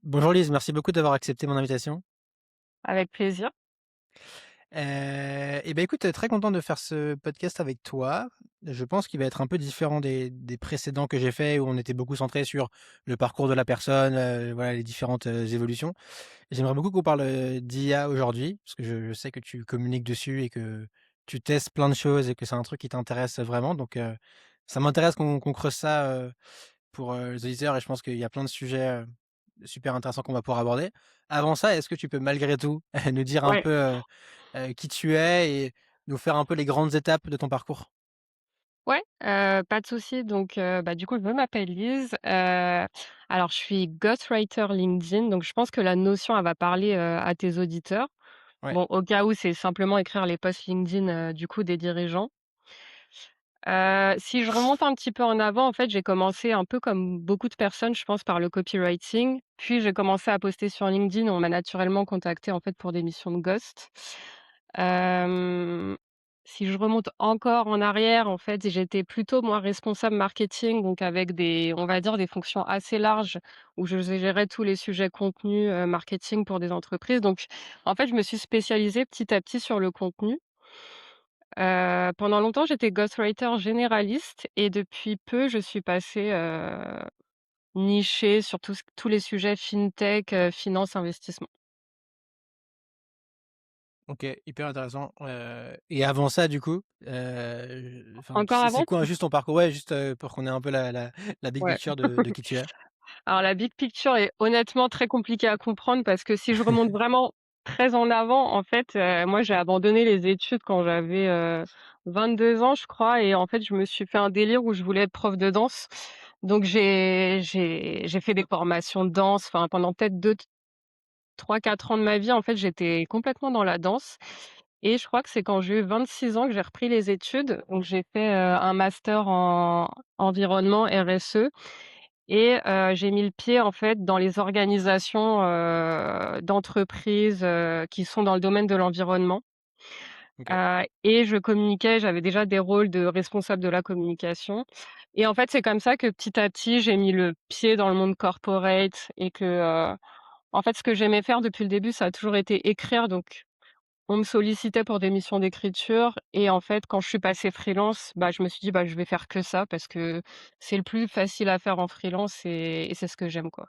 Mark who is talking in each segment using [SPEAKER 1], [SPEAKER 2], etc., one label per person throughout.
[SPEAKER 1] Bonjour Lise, merci beaucoup d'avoir accepté mon invitation.
[SPEAKER 2] Avec plaisir.
[SPEAKER 1] Et ben écoute, très content de faire ce podcast avec toi. Je pense qu'il va être un peu différent des précédents que j'ai faits où on était beaucoup centré sur le parcours de la personne, voilà les différentes, évolutions. J'aimerais beaucoup qu'on parle, d'IA aujourd'hui, parce que je sais que tu communiques dessus et que tu testes plein de choses et que c'est un truc qui t'intéresse vraiment donc ça m'intéresse qu'on creuse ça, pour, les auditeurs et je pense qu'il y a plein de sujets, super intéressants qu'on va pouvoir aborder. Avant ça, est-ce que tu peux malgré tout nous dire un
[SPEAKER 2] Ouais,
[SPEAKER 1] peu, qui tu es et nous faire un peu les grandes étapes de ton parcours?
[SPEAKER 2] ouais, pas de souci. Donc, du coup, je m'appelle Lise. Alors je suis ghostwriter LinkedIn, donc je pense que la notion, elle va parler, à tes auditeurs.
[SPEAKER 1] Ouais,
[SPEAKER 2] Bon, au cas où, c'est simplement écrire les posts LinkedIn, du coup, des dirigeants. Si je remonte un petit peu en avant, en fait, j'ai commencé un peu comme beaucoup de personnes, je pense, par le copywriting. Puis j'ai commencé à poster sur LinkedIn. On m'a naturellement contactée, en fait, pour des missions de ghost. Hem, Si je remonte encore en arrière, en fait, j'étais plutôt, moi, responsable marketing, donc avec des on va dire, des fonctions assez larges où je gérais tous les sujets contenu, marketing pour des entreprises. Donc en fait, je me suis spécialisée petit à petit sur le contenu. Pendant longtemps, j'étais ghostwriter généraliste et depuis peu, je suis passée, nichée sur tous les sujets fintech, finance, investissement.
[SPEAKER 1] OK, hyper intéressant, et avant ça du coup, enfin
[SPEAKER 2] Encore
[SPEAKER 1] c'est
[SPEAKER 2] avant?
[SPEAKER 1] quoi juste ton parcours? Ouais, juste, pour qu'on ait un peu la big
[SPEAKER 2] Ouais.
[SPEAKER 1] picture de qui tu es.
[SPEAKER 2] Alors la big picture est honnêtement très compliquée à comprendre parce que si je remonte vraiment très en avant, en fait, moi j'ai abandonné les études quand j'avais, 22 ans je crois et en fait je me suis fait un délire où je voulais être prof de danse. Donc j'ai fait des formations de danse, enfin pendant peut-être 3-4 ans de ma vie en fait j'étais complètement dans la danse et je crois que c'est quand j'ai eu 26 ans que j'ai repris les études. Donc j'ai fait, un master en environnement RSE et j'ai mis le pied, en fait, dans les organisations, d'entreprises, qui sont dans le domaine de l'environnement,
[SPEAKER 1] OK.
[SPEAKER 2] et je communiquais, j'avais déjà des rôles de responsable de la communication et en fait, c'est comme ça que petit à petit, j'ai mis le pied dans le monde corporate et que, en fait, ce que j'aimais faire depuis le début, ça a toujours été écrire, donc on me sollicitait pour des missions d'écriture et en fait, quand je suis passée freelance, je me suis dit: «Bah, je vais faire que ça» parce que c'est le plus facile à faire en freelance et c'est ce que j'aime, quoi.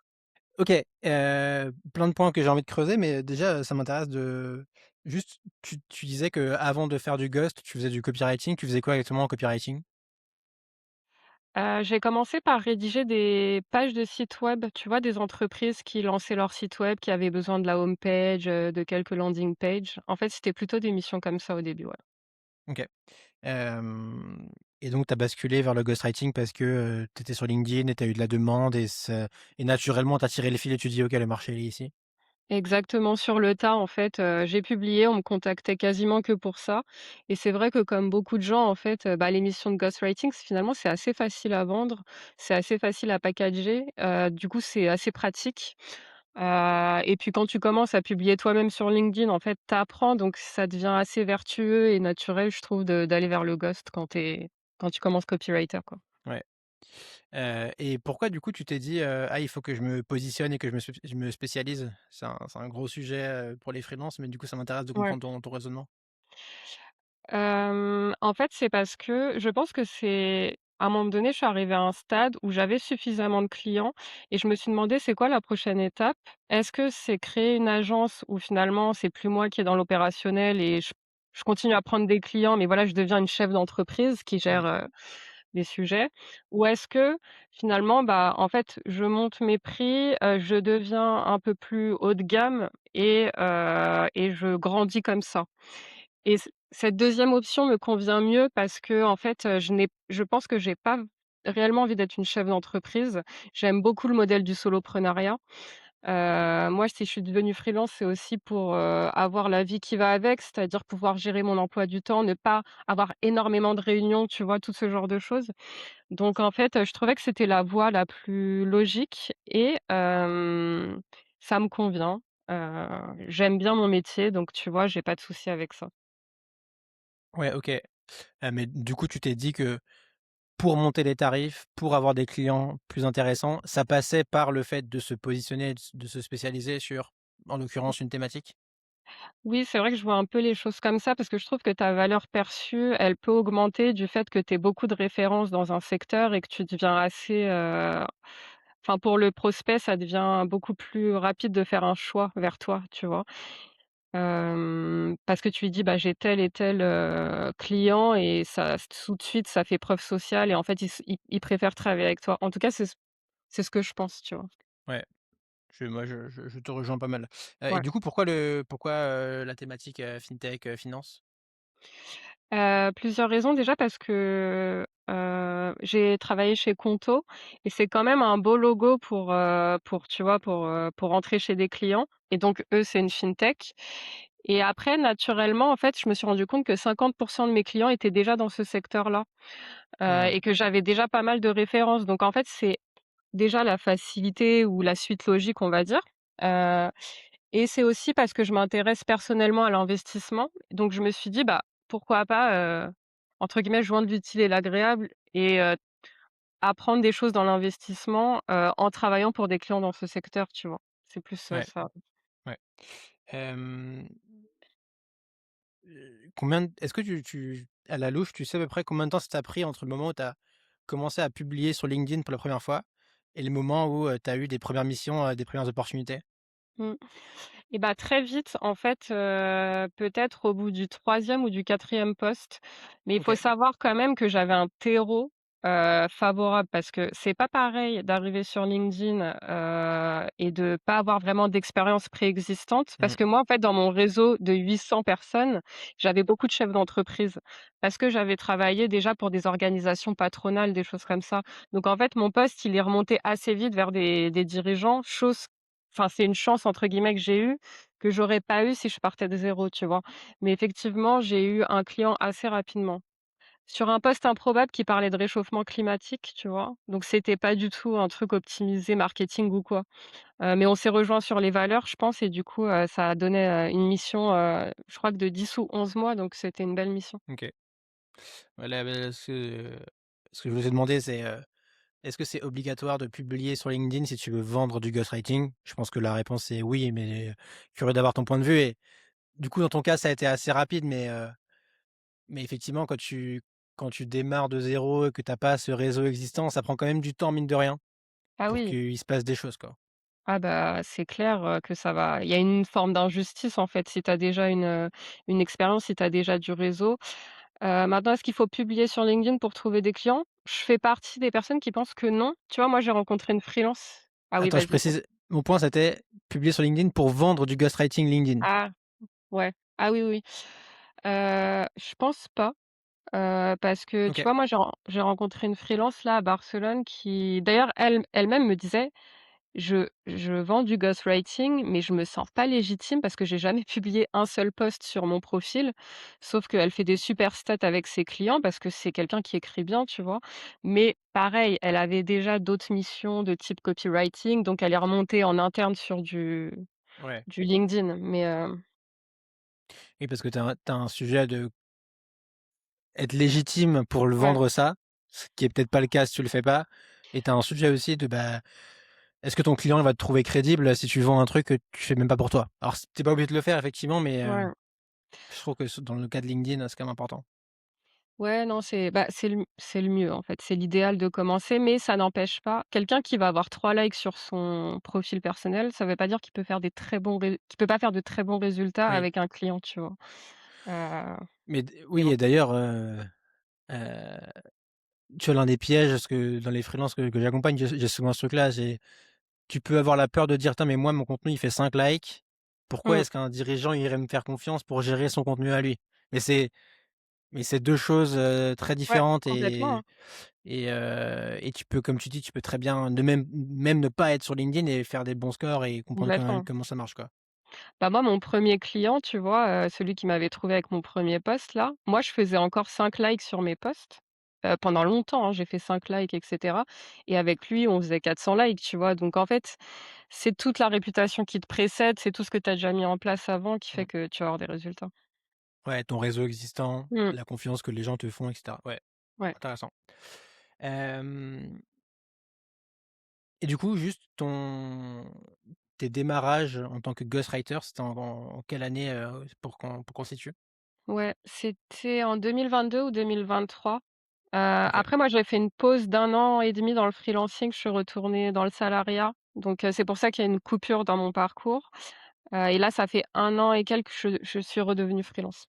[SPEAKER 1] OK, plein de points que j'ai envie de creuser, mais déjà, ça m'intéresse de juste tu disais qu'avant de faire du ghost, tu faisais du copywriting. Tu faisais quoi exactement en copywriting?
[SPEAKER 2] J'ai commencé par rédiger des pages de sites web, tu vois? Des entreprises qui lançaient leur site web, qui avaient besoin de la home page, de quelques landing pages. En fait, c'était plutôt des missions comme ça au début, ouais.
[SPEAKER 1] OK. Hem et donc tu as basculé vers le ghostwriting parce que, tu étais sur LinkedIn et tu as eu de la demande et naturellement tu as tiré le fil et tu dis: «OK, le marché il est ici».
[SPEAKER 2] Exactement, sur le tas, en fait, j'ai publié, on me contactait quasiment que pour ça et c'est vrai que comme beaucoup de gens, en fait, les missions de ghostwriting, finalement, c'est assez facile à vendre, c'est assez facile à packager, du coup, c'est assez pratique, et puis quand tu commences à publier toi-même sur LinkedIn, en fait, tu apprends donc ça devient assez vertueux et naturel, je trouve, de d'aller vers le ghost quand tu commences copywriter, quoi.
[SPEAKER 1] Ouais, et pourquoi du coup tu t'es dit, «Ah, il faut que je me positionne et que je me spécialise»? C'est un gros sujet, pour les freelances, mais du coup ça m'intéresse de
[SPEAKER 2] Ouais.
[SPEAKER 1] comprendre ton raisonnement.
[SPEAKER 2] En fait, c'est parce que je pense que c'est à un moment donné, je suis arrivée à un stade où j'avais suffisamment de clients et je me suis demandé: «C'est quoi la prochaine étape?» Est-ce que c'est créer une agence où finalement c'est plus moi qui est dans l'opérationnel et je continue à prendre des clients, mais voilà, je deviens une chef d'entreprise qui gère,
[SPEAKER 1] Mmh.
[SPEAKER 2] des sujets? Ou est-ce que finalement, en fait, je monte mes prix, je deviens un peu plus haut de gamme et je grandis comme ça? Et cette deuxième option me convient mieux parce que en fait, je pense que j'ai pas réellement envie d'être une chef d'entreprise. J'aime beaucoup le modèle du soloprenariat. Moi, si je suis devenue freelance, c'est aussi pour, avoir la vie qui va avec, c'est-à-dire pouvoir gérer mon emploi du temps, ne pas avoir énormément de réunions, tu vois? Tout ce genre de choses. Donc en fait, je trouvais que c'était la voie la plus logique et ça me convient. Heu, J'aime bien mon métier, donc tu vois, j'ai pas de souci avec ça.
[SPEAKER 1] Ouais, OK, mais du coup tu t'es dit que pour monter les tarifs, pour avoir des clients plus intéressants, ça passait par le fait de se positionner, de se spécialiser sur, en l'occurrence, une thématique?
[SPEAKER 2] Oui, c'est vrai que je vois un peu les choses comme ça parce que je trouve que ta valeur perçue, elle peut augmenter du fait que tu aies beaucoup de références dans un secteur et que tu deviens assez, enfin pour le prospect, ça devient beaucoup plus rapide de faire un choix vers toi, tu vois? Parce que tu lui dis: «Bah, j'ai tel et tel, client» et ça tout de suite, ça fait preuve sociale et en fait, il préfère travailler avec toi. En tout cas, c'est ce que je pense, tu vois?
[SPEAKER 1] Ouais, moi je te rejoins pas mal. Et
[SPEAKER 2] Ouais.
[SPEAKER 1] du coup, pourquoi, la thématique, fintech, finance?
[SPEAKER 2] Plusieurs raisons. Déjà parce que, j'ai travaillé chez Conto et c'est quand même un beau logo pour tu vois, pour entrer chez des clients et donc eux, c'est une fintech et après naturellement, en fait, je me suis rendu compte que 50 de mes clients étaient déjà dans ce secteur-là,
[SPEAKER 1] Mmh.
[SPEAKER 2] et que j'avais déjà pas mal de références. Donc en fait, c'est déjà la facilité ou la suite logique, on va dire, heu et c'est aussi parce que je m'intéresse personnellement à l'investissement. Donc je me suis dit: «Bah, pourquoi pas, entre guillemets, «joindre l'utile et l'agréable» et apprendre des choses dans l'investissement, en travaillant pour des clients dans ce secteur», tu vois? C'est plus,
[SPEAKER 1] Ouais,
[SPEAKER 2] ça.
[SPEAKER 1] ouais. Hem, combien d est-ce que tu à la louche, tu sais à peu près combien de temps ça t'a pris entre le moment où tu as commencé à publier sur LinkedIn pour la première fois et le moment où, tu as eu des premières missions, des premières opportunités?
[SPEAKER 2] Mmh. Et bah, très vite, en fait, peut-être au bout du troisième ou du quatrième poste. Mais il faut
[SPEAKER 1] OK.
[SPEAKER 2] savoir quand même que j'avais un terreau, favorable parce que c'est pas pareil d'arriver sur LinkedIn, et de pas avoir vraiment d'expérience préexistante. Parce
[SPEAKER 1] Mmh.
[SPEAKER 2] que moi, en fait, dans mon réseau de 800 personnes, j'avais beaucoup de chefs d'entreprise. Parce que j'avais travaillé déjà pour des organisations patronales, des choses comme ça. Donc en fait, mon poste, il est remonté assez vite vers des dirigeants, chose enfin, c'est une «chance» entre guillemets que j'ai eue, que j'aurais pas eu si je partais de zéro, tu vois? Mais effectivement, j'ai eu un client assez rapidement. Sur un poste improbable qui parlait de réchauffement climatique, tu vois? Donc c'était pas du tout un truc optimisé marketing ou quoi. Mais on s'est rejoint sur les valeurs, je pense et du coup, ça a donné, une mission, je crois que de 10 ou 11 mois, donc c'était une belle mission.
[SPEAKER 1] OK. Voilà, ce que je voulais te demander, c'est, est-ce que c'est obligatoire de publier sur LinkedIn si tu veux vendre du ghostwriting? Je pense que la réponse est oui, mais curieux d'avoir ton point de vue et du coup, dans ton cas, ça a été assez rapide, mais effectivement, quand tu démarres de zéro et que tu as pas ce réseau existant, ça prend quand même du temps, mine de rien,
[SPEAKER 2] Ah
[SPEAKER 1] pour
[SPEAKER 2] oui,
[SPEAKER 1] qu'il se passe des choses, quoi.
[SPEAKER 2] ah bah, c'est clair, que ça va il y a une forme d'injustice en fait, si tu as déjà une expérience, si tu as déjà du réseau. Maintenant, est-ce qu'il faut publier sur LinkedIn pour trouver des clients? Je fais partie des personnes qui pensent que non. Tu vois, moi, j'ai rencontré une freelance ah oui,
[SPEAKER 1] Attends, je
[SPEAKER 2] vas-y.
[SPEAKER 1] précise, mon point, c'était publier sur LinkedIn pour vendre du ghostwriting LinkedIn.
[SPEAKER 2] Ah, ouais. Ah oui, oui. Je pense pas, parce que tu
[SPEAKER 1] OK.
[SPEAKER 2] vois, moi, j'ai rencontré une freelance là à Barcelone qui d'ailleurs elle-même me disait: Je vends du ghostwriting, mais je me sens pas légitime parce que j'ai jamais publié un seul post sur mon profil. Sauf qu'elle fait des super stats avec ses clients parce que c'est quelqu'un qui écrit bien, tu vois? Mais pareil, elle avait déjà d'autres missions de type copywriting, donc elle est remontée en interne sur
[SPEAKER 1] Ouais.
[SPEAKER 2] du LinkedIn. Mais,
[SPEAKER 1] Oui, parce que tu as un sujet de être légitime pour le
[SPEAKER 2] ouais,
[SPEAKER 1] vendre ça, ce qui est peut-être pas le cas si tu le fais pas et tu as un sujet aussi de, bah, est-ce que ton client, il va te trouver crédible si tu vends un truc que tu fais même pas pour toi? Alors c tu pas obligé de le faire effectivement, mais
[SPEAKER 2] ouais.
[SPEAKER 1] je trouve que dans le cas de LinkedIn, c'est quand même important.
[SPEAKER 2] Ouais, non, c'est le mieux, en fait. C'est l'idéal de commencer, mais ça n'empêche pas quelqu'un qui va avoir 3 likes sur son profil personnel, ça veut pas dire qu'il peut pas faire de très bons résultats
[SPEAKER 1] Oui,
[SPEAKER 2] avec un client, tu vois? Heu,
[SPEAKER 1] mais
[SPEAKER 2] mais
[SPEAKER 1] oui
[SPEAKER 2] bon.
[SPEAKER 1] et d'ailleurs, heu, tu vois l'un des pièges, parce que dans les freelances que j'accompagne, j'ai souvent ce truc-là, tu peux avoir la peur de dire: «Tiens, mais moi, mon contenu, il fait 5 likes. Pourquoi
[SPEAKER 2] Mmh.
[SPEAKER 1] est-ce qu'un dirigeant irait me faire confiance pour gérer son contenu à lui?» mais c'est mais c'est 2 choses, très
[SPEAKER 2] Ouais,
[SPEAKER 1] différentes
[SPEAKER 2] complètement, hein.
[SPEAKER 1] et tu peux, comme tu dis, tu peux très bien même ne pas être sur LinkedIn et faire des bons scores et comprendre
[SPEAKER 2] Complètement.
[SPEAKER 1] comment ça marche, quoi.
[SPEAKER 2] Bah, moi, mon premier client, tu vois, celui qui m'avait trouvé avec mon premier post là, moi, je faisais encore 5 likes sur mes posts, pendant longtemps, hein, j'ai fait 5 likes et cetera et avec lui, on faisait 400 likes, tu vois? Donc en fait, c'est toute la réputation qui te précède, c'est tout ce que tu as déjà mis en place avant qui fait
[SPEAKER 1] Mmh.
[SPEAKER 2] que tu vas avoir des résultats.
[SPEAKER 1] Ouais, ton réseau existant,
[SPEAKER 2] Mmh,
[SPEAKER 1] la confiance que les gens te font et cetera. Ouais,
[SPEAKER 2] ouais.
[SPEAKER 1] intéressant. Hem et du coup, juste tes démarrages en tant que ghostwriter, c'était en quelle année, pour qu'on situe?
[SPEAKER 2] Ouais, c'était en 2022 ou 2023.
[SPEAKER 1] OK,
[SPEAKER 2] Après moi, j'avais fait une pause d'un an et demi dans le freelancing, je suis retournée dans le salariat, donc c'est pour ça qu'il y a une coupure dans mon parcours, et là, ça fait un an et quelques que je suis redevenue freelance.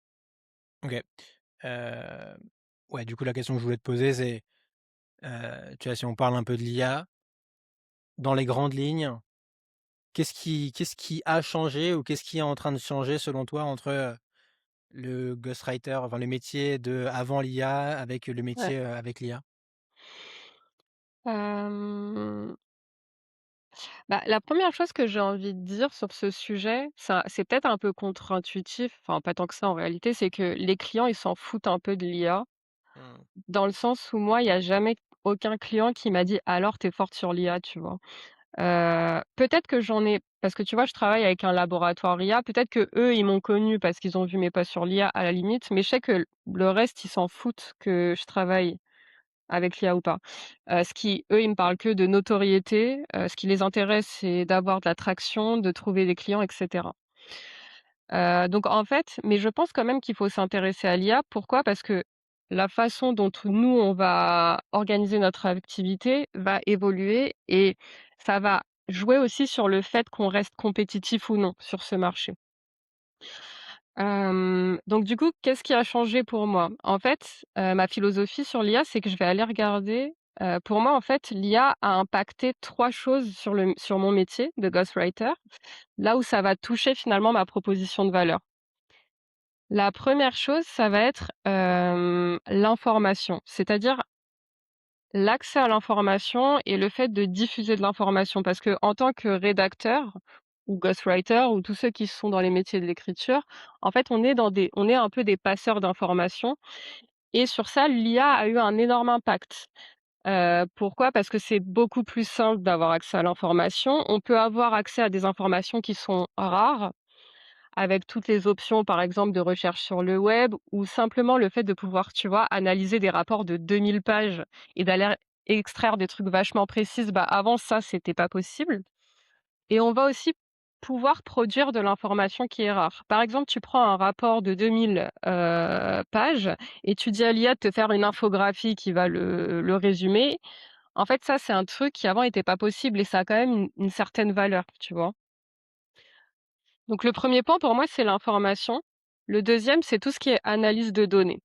[SPEAKER 1] OK. Hem, ouais, du coup, la question que je voulais te poser, c'est, tu vois, si on parle un peu de l'IA, dans les grandes lignes, qu'est-ce qui a changé ou qu'est-ce qui est en train de changer selon toi entre, le ghostwriter, enfin, le métier de avant l'IA avec le
[SPEAKER 2] Ouais.
[SPEAKER 1] métier, avec l'IA?
[SPEAKER 2] Hem, Bah, la première chose que j'ai envie de dire sur ce sujet, ça c'est peut-être un peu contre-intuitif, enfin pas tant que ça en réalité, c'est que les clients, ils s'en foutent un peu de l'IA,
[SPEAKER 1] Mmh.
[SPEAKER 2] dans le sens où moi, il y a jamais aucun client qui m'a dit: «Alors, tu es forte sur l'IA», tu vois? Peut-être que j'en ai parce que tu vois, je travaille avec un laboratoire IA, peut-être qu'eux, ils m'ont connue parce qu'ils ont vu mes posts sur l'IA à la limite, mais je sais que le reste, ils s'en foutent que je travaille avec l'IA ou pas. Ce qui eux, ils me parlent que de notoriété, ce qui les intéresse, c'est d'avoir de l'attraction, de trouver des clients et cetera. Donc en fait mais je pense quand même qu'il faut s'intéresser à l'IA. Pourquoi? Parce que la façon dont nous, on va organiser notre activité va évoluer et ça va jouer aussi sur le fait qu'on reste compétitif ou non sur ce marché. Donc du coup, qu'est-ce qui a changé pour moi? En fait, ma philosophie sur l'IA, c'est que je vais aller regarder, pour moi, en fait, l'IA a impacté 3 choses sur mon métier de ghostwriter, là où ça va toucher finalement ma proposition de valeur. La première chose, ça va être, l'information, c'est-à-dire l'accès à l'information et le fait de diffuser de l'information. Parce que en tant que rédacteur ou ghostwriter ou tous ceux qui sont dans les métiers de l'écriture, en fait, on est un peu des passeurs d'informations et sur ça, l'IA a eu un énorme impact. Pourquoi? Parce que c'est beaucoup plus simple d'avoir accès à l'information. On peut avoir accès à des informations qui sont rares avec toutes les options, par exemple, de recherche sur le web ou simplement le fait de pouvoir, tu vois, analyser des rapports de 2000 pages et d'aller extraire des trucs vachement précises, bah, avant ça, c'était pas possible et on va aussi pouvoir produire de l'information qui est rare. Par exemple, tu prends un rapport de 2000, pages et tu dis à l'IA de te faire une infographie qui va le résumer. En fait, ça, c'est un truc qui avant était pas possible et ça a quand même une certaine valeur, tu vois? Donc le premier point pour moi, c'est l'information. Le deuxième, c'est tout ce qui est analyse de données.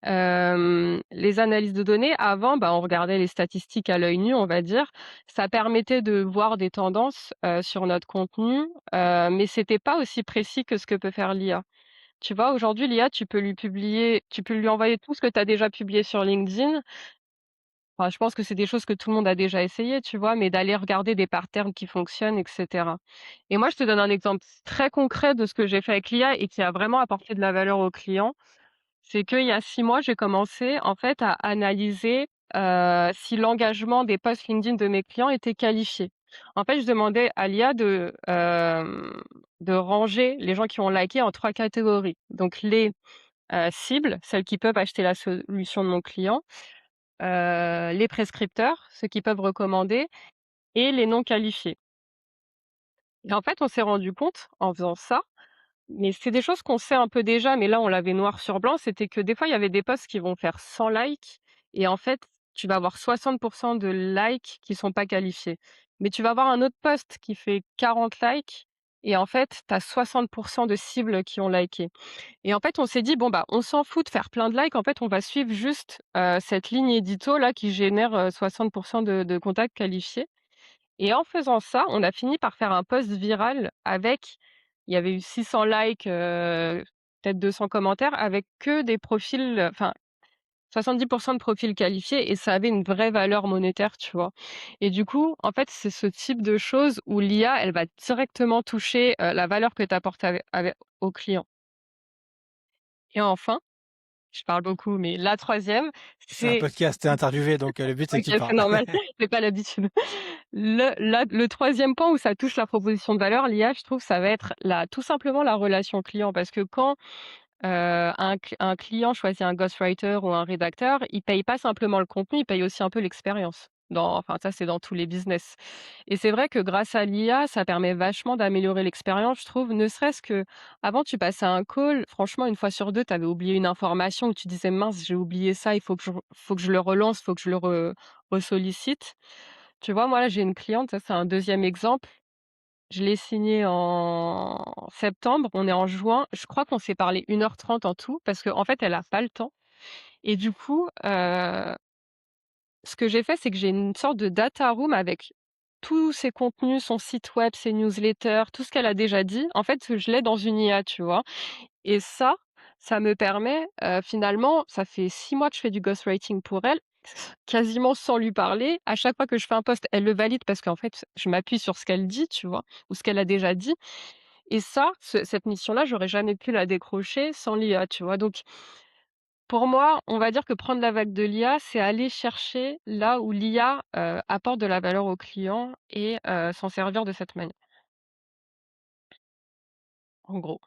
[SPEAKER 2] Les analyses de données, avant, bah, on regardait les statistiques à l'œil nu, on va dire. Ça permettait de voir des tendances, sur notre contenu, mais c'était pas aussi précis que ce que peut faire l'IA. Tu vois, aujourd'hui, l'IA, tu peux lui envoyer tout ce que tu as déjà publié sur LinkedIn. Enfin, je pense que c'est des choses que tout le monde a déjà essayé, tu vois? Mais d'aller regarder des patterns qui fonctionnent et cetera. Et moi, je te donne un exemple très concret de ce que j'ai fait avec l'IA et qui a vraiment apporté de la valeur aux clients. C'est qu'il y a 6 mois, j'ai commencé, en fait, à analyser, si l'engagement des posts LinkedIn de mes clients était qualifié. En fait, je demandais à l'IA de ranger les gens qui ont liké en 3 catégories. Donc les, cibles, celles qui peuvent acheter la solution de mon client, les prescripteurs, ceux qui peuvent recommander et les non qualifiés. Et en fait, on s'est rendu compte en faisant ça, mais c'est des choses qu'on sait un peu déjà, mais là, on l'avait noir sur blanc, c'était que des fois, il y avait des posts qui vont faire 100 likes et en fait, tu vas avoir 60 de likes qui sont pas qualifiés. Mais tu vas avoir un autre post qui fait 40 likes et en fait, tu as 60 de cibles qui ont liké. Et en fait, on s'est dit: «Bon, bah, on s'en fout de faire plein de likes, en fait, on va suivre juste, cette ligne édito là qui génère, 60 de contacts qualifiés». Et en faisant ça, on a fini par faire un post viral avec il y avait eu 600 likes, peut-être 200 commentaires avec que des profils, enfin 70 de profils qualifiés et ça avait une vraie valeur monétaire, tu vois? Et du coup, en fait, c'est ce type de choses où l'IA, elle va directement toucher, la valeur que tu apportes au client. Et enfin, je parle beaucoup, mais la troisième,
[SPEAKER 1] C'est un
[SPEAKER 2] c'est
[SPEAKER 1] podcast, tu es interviewé, donc le but, c'est
[SPEAKER 2] OK,
[SPEAKER 1] que tu
[SPEAKER 2] c'est
[SPEAKER 1] parles.
[SPEAKER 2] normal, j'ai pas l'habitude. Le 3e point où ça touche la proposition de valeur, l'IA, je trouve, ça va être tout simplement la relation client. Parce que quand, un client choisit un ghostwriter ou un rédacteur, il paye pas simplement le contenu, il paye aussi un peu l'expérience. Enfin ça, c'est dans tous les business et c'est vrai que grâce à l'IA, ça permet vachement d'améliorer l'expérience, je trouve. Ne serait-ce que avant, tu passais un call, franchement, une fois sur 2, tu avais oublié une information où tu disais: «Mince, j'ai oublié ça, il faut que je le relance, il faut que je le resollicite». Tu vois, moi, là, j'ai une cliente, ça, c'est un deuxième exemple. Je l'ai signé en septembre, on est en juin. Je crois qu'on s'est parlé 1h30 en tout parce qu'en fait, elle a pas le temps et du coup, ce que j'ai fait, c'est que j'ai une sorte de data room avec tous ses contenus, son site web, ses newsletters, tout ce qu'elle a déjà dit. En fait, je l'ai dans une IA, tu vois? Et ça me permet, finalement, ça fait 6 mois que je fais du ghostwriting pour elle, quasiment sans lui parler. À chaque fois que je fais un post, elle le valide parce qu'en fait, je m'appuie sur ce qu'elle dit, tu vois? Ou ce qu'elle a déjà dit et cette mission-là, j'aurais jamais pu la décrocher sans l'IA, tu vois? Donc pour moi, on va dire que prendre la vague de l'IA, c'est aller chercher là où l'IA, apporte de la valeur au client et s'en servir de cette manière, en gros.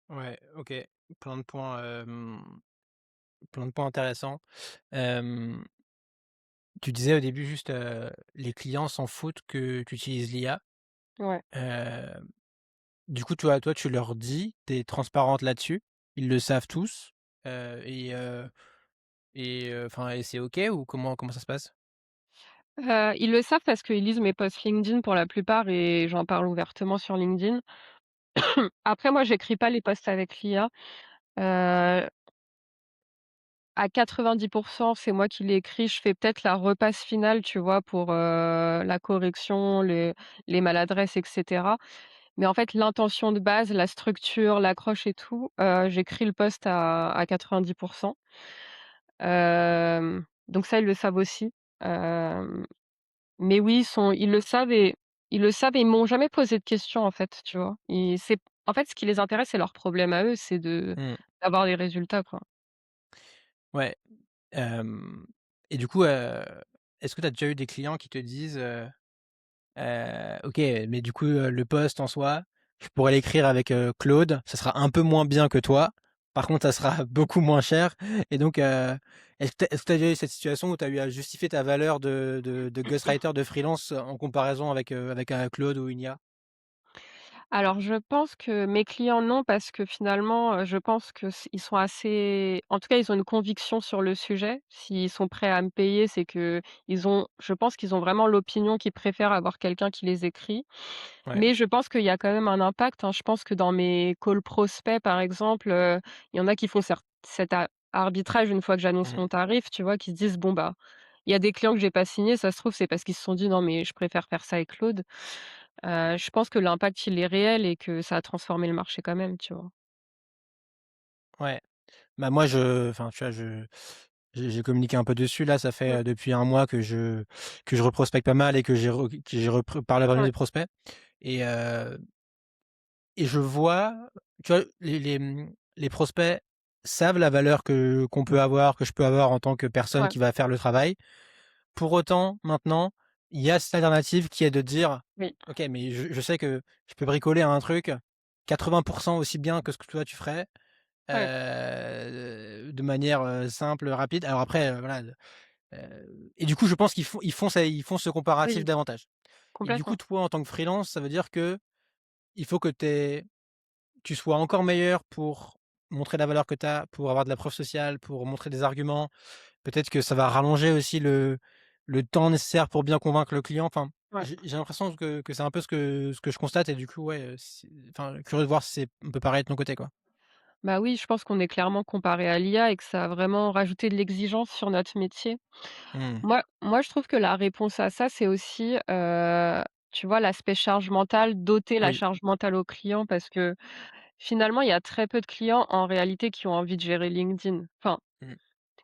[SPEAKER 1] Ouais, OK. Plein de points, plein de points intéressants. Hem, Tu disais au début juste, les clients s'en foutent que tu utilises l'IA.
[SPEAKER 2] Ouais.
[SPEAKER 1] Heu, du coup, toi, tu leur dis, tu es transparente là-dessus, ils le savent tous, heu et heu enfin et c'est OK ou comment ça se passe?
[SPEAKER 2] Ils le savent parce qu'ils lisent mes posts LinkedIn pour la plupart et j'en parle ouvertement sur LinkedIn. Après moi, j'écris pas les posts avec l'IA. Heu, à 90, c'est moi qui les écris. Je fais peut-être la repasse finale, tu vois, pour, la correction, les maladresses et cetera. Mais en fait, l'intention de base, la structure, l'accroche et tout, j'écris le post à 90. Donc ça, ils le savent aussi. Hem Mais oui, ils le savent et ils m'ont jamais posé de questions, en fait, tu vois? En fait, ce qui les intéresse, c'est leur problème à eux, c'est
[SPEAKER 1] Mmh.
[SPEAKER 2] d'avoir des résultats, quoi.
[SPEAKER 1] Ouais, hem et du coup, est-ce que tu as déjà eu des clients qui te disent, OK, mais du coup, le post en soi, je pourrais l'écrire avec, Claude, ça sera un peu moins bien que toi. Par contre, ça sera beaucoup moins cher et donc, est-ce que tu as déjà eu cette situation où tu as eu à justifier ta valeur de ghostwriter, de freelance en comparaison avec un Claude ou une IA?
[SPEAKER 2] Alors je pense que mes clients, non, parce que finalement, je pense que ils sont assez en tout cas, ils ont une conviction sur le sujet. S'ils sont prêts à me payer, c'est que je pense qu'ils ont vraiment l'opinion qu'ils préfèrent avoir quelqu'un qui les écrit.
[SPEAKER 1] Ouais.
[SPEAKER 2] Mais je pense qu'il y a quand même un impact, hein. Je pense que dans mes calls prospects, par exemple, il y en a qui font cet arbitrage une fois que j'annonce
[SPEAKER 1] Mmh.
[SPEAKER 2] mon tarif, tu vois? Qui se disent: «Bon, bah, il y a des clients que j'ai pas signés, ça se trouve, c'est parce qu'ils se sont dit: "Non, mais je préfère faire ça avec Claude"». Je pense que l'impact, il est réel et que ça a transformé le marché quand même, tu vois?
[SPEAKER 1] Ouais. Bah, moi, enfin, tu vois, j'ai communiqué un peu dessus là, ça fait,
[SPEAKER 2] Mmh,
[SPEAKER 1] depuis un mois que je reprospecte pas mal et que j'ai repris parlé à pas mal
[SPEAKER 2] ouais,
[SPEAKER 1] de prospects et je vois, tu vois, les prospects savent la valeur qu'on peut avoir, que je peux avoir en tant que personne
[SPEAKER 2] ouais,
[SPEAKER 1] qui va faire le travail. Pour autant, maintenant, il y a cette alternative qui est de dire:
[SPEAKER 2] oui,
[SPEAKER 1] «OK, mais je sais que je peux bricoler un truc 80 aussi bien que ce que toi tu ferais,
[SPEAKER 2] ouais,
[SPEAKER 1] de manière, simple, rapide». Alors après, voilà, et du coup, je pense qu'ils font ce comparatif
[SPEAKER 2] oui,
[SPEAKER 1] davantage et du coup,
[SPEAKER 2] complètement.
[SPEAKER 1] toi, en tant que freelance, ça veut dire que il faut que tu sois encore meilleur pour montrer la valeur que tu as, pour avoir de la preuve sociale, pour montrer des arguments. Peut-être que ça va rallonger aussi le temps nécessaire pour bien convaincre le client. Enfin,
[SPEAKER 2] Ouais.
[SPEAKER 1] j'ai l'impression que c'est un peu ce que je constate et du coup, ouais, enfin, curieux de voir si c'est un peu pareil de ton côté, quoi.
[SPEAKER 2] Bah, oui, je pense qu'on est clairement comparé à l'IA et que ça a vraiment rajouté de l'exigence sur notre métier.
[SPEAKER 1] Mmh.
[SPEAKER 2] Moi, je trouve que la réponse à ça, c'est aussi, tu vois, l'aspect charge mentale, doter la
[SPEAKER 1] Oui.
[SPEAKER 2] charge mentale au client parce que finalement, il y a très peu de clients en réalité qui ont envie de gérer LinkedIn. Enfin,
[SPEAKER 1] Mmh.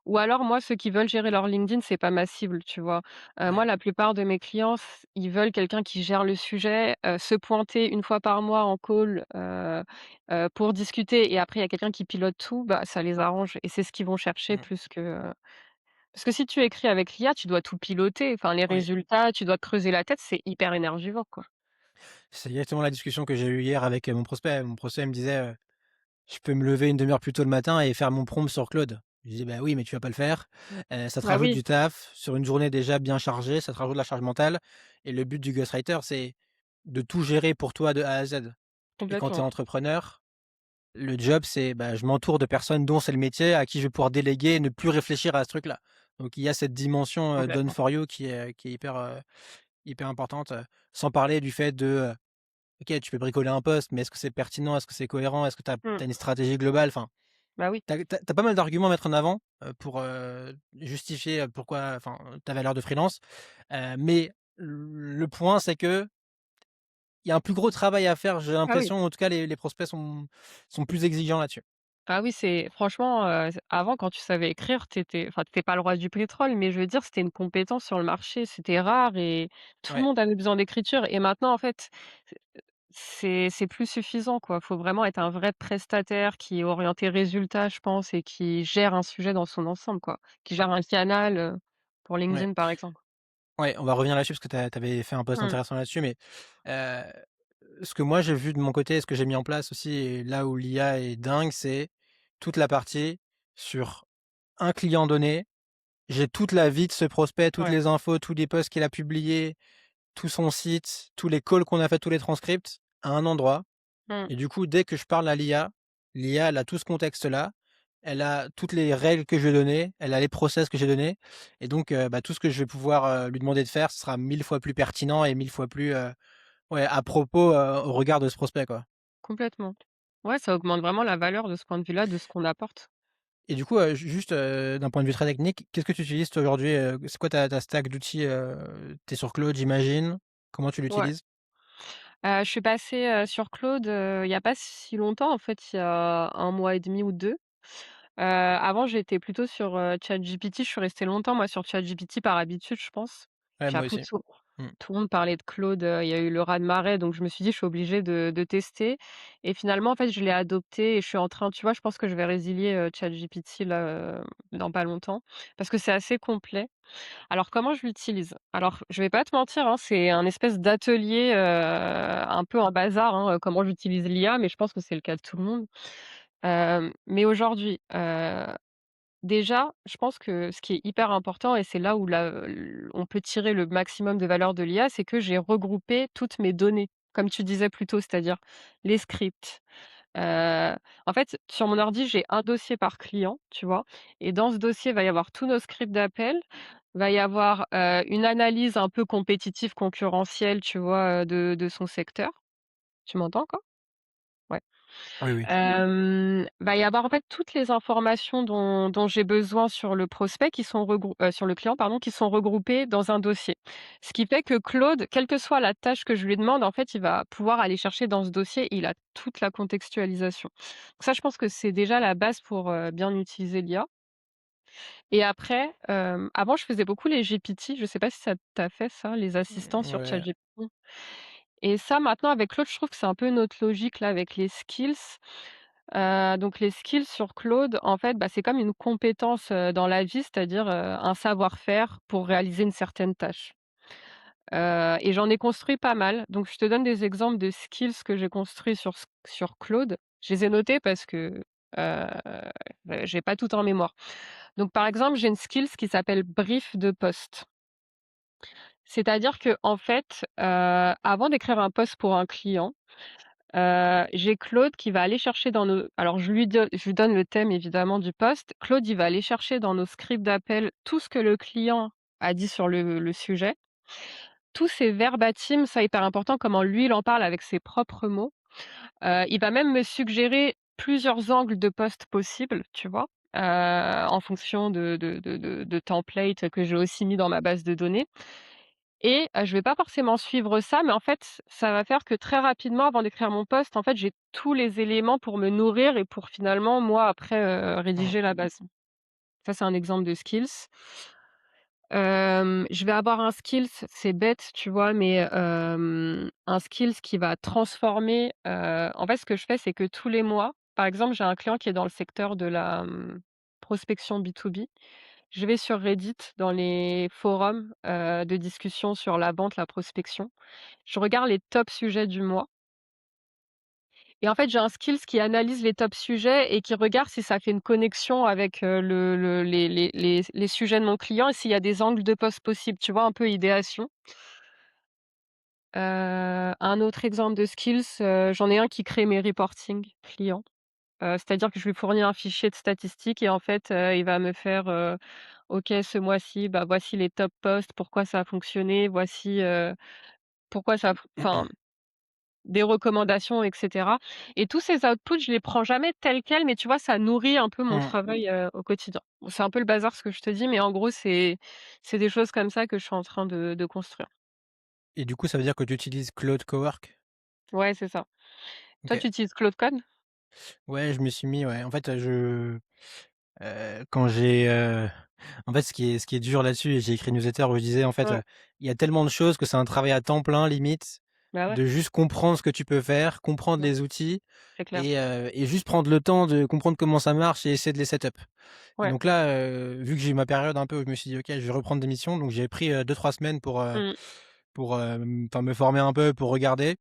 [SPEAKER 2] ou alors moi, ceux qui veulent gérer leur LinkedIn, c'est pas ma cible, tu vois? Moi,
[SPEAKER 1] Ouais.
[SPEAKER 2] la plupart de mes clients, ils veulent quelqu'un qui gère le sujet, se pointer une fois par mois en call, pour discuter et après il y a quelqu'un qui pilote tout, bah, ça les arrange et c'est ce qu'ils vont chercher
[SPEAKER 1] Mmh.
[SPEAKER 2] plus que, parce que si tu écris avec l'IA, tu dois tout piloter, enfin les
[SPEAKER 1] Oui.
[SPEAKER 2] résultats, tu dois te creuser la tête, c'est hyper énergivore, quoi.
[SPEAKER 1] C'est exactement la discussion que j'ai eue hier avec, mon prospect. Mon prospect me disait, je peux me lever une demi heure plus tôt le matin et faire mon prompt sur Claude. Je dis: «Bah oui, mais tu vas pas le faire, ça te
[SPEAKER 2] Bah
[SPEAKER 1] rajoute
[SPEAKER 2] oui,
[SPEAKER 1] du taf sur une journée déjà bien chargée, ça te rajoute de la charge mentale» et le but du ghostwriter, c'est de tout gérer pour toi de A à Z et quand tu es
[SPEAKER 2] complètement.
[SPEAKER 1] entrepreneur, le job, c'est, bah, je m'entoure de personnes dont c'est le métier, à qui je vais pouvoir déléguer et ne plus réfléchir à ce truc-là. Donc il y a cette dimension, done
[SPEAKER 2] Complètement.
[SPEAKER 1] for you qui est hyper importante, sans parler du fait de, OK, tu peux bricoler un poste, mais est-ce que c'est pertinent? Est-ce que c'est cohérent? Est-ce que tu
[SPEAKER 2] Mmh.
[SPEAKER 1] as une stratégie globale? Enfin,
[SPEAKER 2] Bah oui.
[SPEAKER 1] tu as pas mal d'arguments à mettre en avant, pour, justifier, pourquoi enfin, ta valeur de freelance. Mais le point, c'est qu'il y a un plus gros travail à faire, j'ai
[SPEAKER 2] Ah oui.
[SPEAKER 1] l'impression, en tout cas les prospects sont plus exigeants là-dessus.
[SPEAKER 2] Ah oui, c'est franchement, avant quand tu savais écrire, enfin, tu pas le roi du pétrole, mais je veux dire, c'était une compétence sur le marché, c'était rare et tout le
[SPEAKER 1] Ouais,
[SPEAKER 2] monde avait besoin d'écriture et maintenant, en fait, c'est plus suffisant, quoi. Faut vraiment être un vrai prestataire qui est orienté résultat, je pense et qui gère un sujet dans son ensemble, quoi. Qui gère un canal, pour
[SPEAKER 1] ouais,
[SPEAKER 2] LinkedIn, par exemple.
[SPEAKER 1] ouais, on va revenir là-dessus parce que tu avais fait un post
[SPEAKER 2] Mmh.
[SPEAKER 1] intéressant là-dessus, mais, heu, ce que moi j'ai vu de mon côté et ce que j'ai mis en place aussi et là où l'IA est dingue, c'est toute la partie sur un client donné. J'ai toute la vie de ce prospect, toutes
[SPEAKER 2] Ouais.
[SPEAKER 1] les infos, tous les posts qu'il a publiés, tout son site, tous les calls qu'on a fait, tous les transcripts à un endroit
[SPEAKER 2] Mmh.
[SPEAKER 1] et du coup, dès que je parle à l'IA, l'IA, elle a tout ce contexte-là, elle a toutes les règles que je lui ai données, elle a les process que j'ai donnés et donc bah, tout ce que je vais pouvoir, lui demander de faire, ce sera 1000 fois plus pertinent et 1000 fois plus, ouais, à propos, au regard de ce prospect, quoi.
[SPEAKER 2] Complètement. Ouais, ça augmente vraiment la valeur de ce point de vue-là, de ce qu'on apporte.
[SPEAKER 1] Et du coup, juste, d'un point de vue très technique, qu'est-ce que tu utilises toi aujourd'hui, c'est quoi ta stack d'outils, tu es sur Claude, j'imagine? Comment tu
[SPEAKER 2] Ouais.
[SPEAKER 1] l'utilises?
[SPEAKER 2] Je suis passée, sur Claude, il y a pas si longtemps, en fait, il y a 1 mois et demi ou 2. Avant, j'étais plutôt sur, ChatGPT. Je suis restée longtemps, moi, sur ChatGPT par habitude, je pense.
[SPEAKER 1] Ouais,
[SPEAKER 2] Puis
[SPEAKER 1] moi
[SPEAKER 2] après
[SPEAKER 1] aussi. Mmh.
[SPEAKER 2] tout le monde parlait de Claude, il y a eu le raz-de-marée, donc je me suis dit: «Je suis obligée de tester» et finalement, en fait, je l'ai adopté et je suis en train tu vois, je pense que je vais résilier, ChatGPT là, dans pas longtemps parce que c'est assez complet. Alors comment je l'utilise? Alors je vais pas te mentir, hein, c'est un espèce d'atelier, un peu en bazar, hein, comment j'utilise l'IA, mais je pense que c'est le cas de tout le monde. Mais aujourd'hui, déjà, je pense que ce qui est hyper important et c'est là où on peut tirer le maximum de valeur de l'IA, c'est que j'ai regroupé toutes mes données, comme tu disais plus tôt, c'est-à-dire les scripts. En fait, sur mon ordi, j'ai un dossier par client, tu vois? Et dans ce dossier, il va y avoir tous nos scripts d'appel, va y avoir, une analyse un peu compétitive, concurrentielle, tu vois, de son secteur. Tu m'entends encore? Ouais.
[SPEAKER 1] Oui, oui.
[SPEAKER 2] Va y avoir en fait toutes les informations dont j'ai besoin sur le prospect sur le client pardon, qui sont regroupées dans un dossier. Ce qui fait que Claude, quelle que soit la tâche que je lui demande, en fait, il va pouvoir aller chercher dans ce dossier et il a toute la contextualisation. Donc ça, je pense que c'est déjà la base pour, bien utiliser l'IA et après, avant je faisais beaucoup les GPT, je sais pas si ça t'a fait ça, les assistants sur
[SPEAKER 1] Ouais.
[SPEAKER 2] ChatGPT? Et ça maintenant avec Claude, je trouve que c'est un peu notre logique là avec les skills. Donc les skills sur Claude, en fait, bah, c'est comme une compétence, dans la vie, c'est-à-dire, un savoir-faire pour réaliser une certaine tâche. Et j'en ai construit pas mal. Donc je te donne des exemples de skills que j'ai construits sur Claude. Je les ai notés parce que, heu, j'ai pas tout en mémoire. Donc par exemple, j'ai une skills qui s'appelle brief de poste. C'est-à-dire qu'en fait, avant d'écrire un post pour un client, j'ai Claude qui va aller chercher dans nos alors je lui donne le thème évidemment du post. Claude, il va aller chercher dans nos scripts d'appel tout ce que le client a dit sur le sujet. Tous ces verbatims, ça hyper important, comment lui il en parle avec ses propres mots. Il va même me suggérer plusieurs angles de post possibles, tu vois? En fonction de templates que j'ai aussi mis dans ma base de données. Et je vais pas forcément suivre ça, mais en fait, ça va faire que très rapidement, avant d'écrire mon post, en fait, j'ai tous les éléments pour me nourrir et pour finalement, moi, après,
[SPEAKER 1] Mmh.
[SPEAKER 2] rédiger la base. Ça, c'est un exemple de skills. Je vais avoir un skills, c'est bête, tu vois? Mais, un skills qui va transformer, en fait, ce que je fais, c'est que tous les mois, par exemple, j'ai un client qui est dans le secteur de la, prospection B2B. Je vais sur Reddit dans les forums, de discussion sur la vente, la prospection. Je regarde les top sujets du mois et en fait, j'ai un skills qui analyse les top sujets et qui regarde si ça fait une connexion avec, le les sujets de mon client et s'il y a des angles de poste possibles, tu vois? Un peu idéation. Un autre exemple de skills, j'en ai un qui crée mes reporting clients. C'est-à-dire que je lui fournis un fichier de statistiques et en fait, il va me faire, «OK, ce mois-ci, bah, voici les top posts, pourquoi ça a fonctionné, voici, pourquoi ça a f» enfin, des recommandations et cetera et tous ces outputs, je les prends jamais tels quels, mais tu vois, ça nourrit un peu mon
[SPEAKER 1] Mmh.
[SPEAKER 2] travail, au quotidien. Bon, c'est un peu le bazar ce que je te dis, mais en gros, c'est des choses comme ça que je suis en train de construire.
[SPEAKER 1] Et du coup, ça veut dire que tu utilises Claude Cowork?
[SPEAKER 2] Ouais, c'est ça. Toi,
[SPEAKER 1] OK.
[SPEAKER 2] tu utilises Claude Code?
[SPEAKER 1] Ouais, je me suis mis, ouais. En fait, quand j'ai, en fait, ce qui est dur là-dessus et j'ai écrit une newsletter où je disais, en fait,
[SPEAKER 2] Ouais,
[SPEAKER 1] il y a tellement de choses que c'est un travail à temps plein limite,
[SPEAKER 2] bah, ouais,
[SPEAKER 1] de juste comprendre ce que tu peux faire, comprendre
[SPEAKER 2] ouais,
[SPEAKER 1] les outils
[SPEAKER 2] c'est clair.
[SPEAKER 1] et juste prendre le temps de comprendre comment ça marche et essayer de les set up. Et
[SPEAKER 2] Ouais.
[SPEAKER 1] donc là, vu que j'ai eu ma période un peu où je me suis dit: «OK, je vais reprendre des missions», donc j'ai pris, 2-3 semaines
[SPEAKER 2] Mmh.
[SPEAKER 1] enfin me former un peu, pour regarder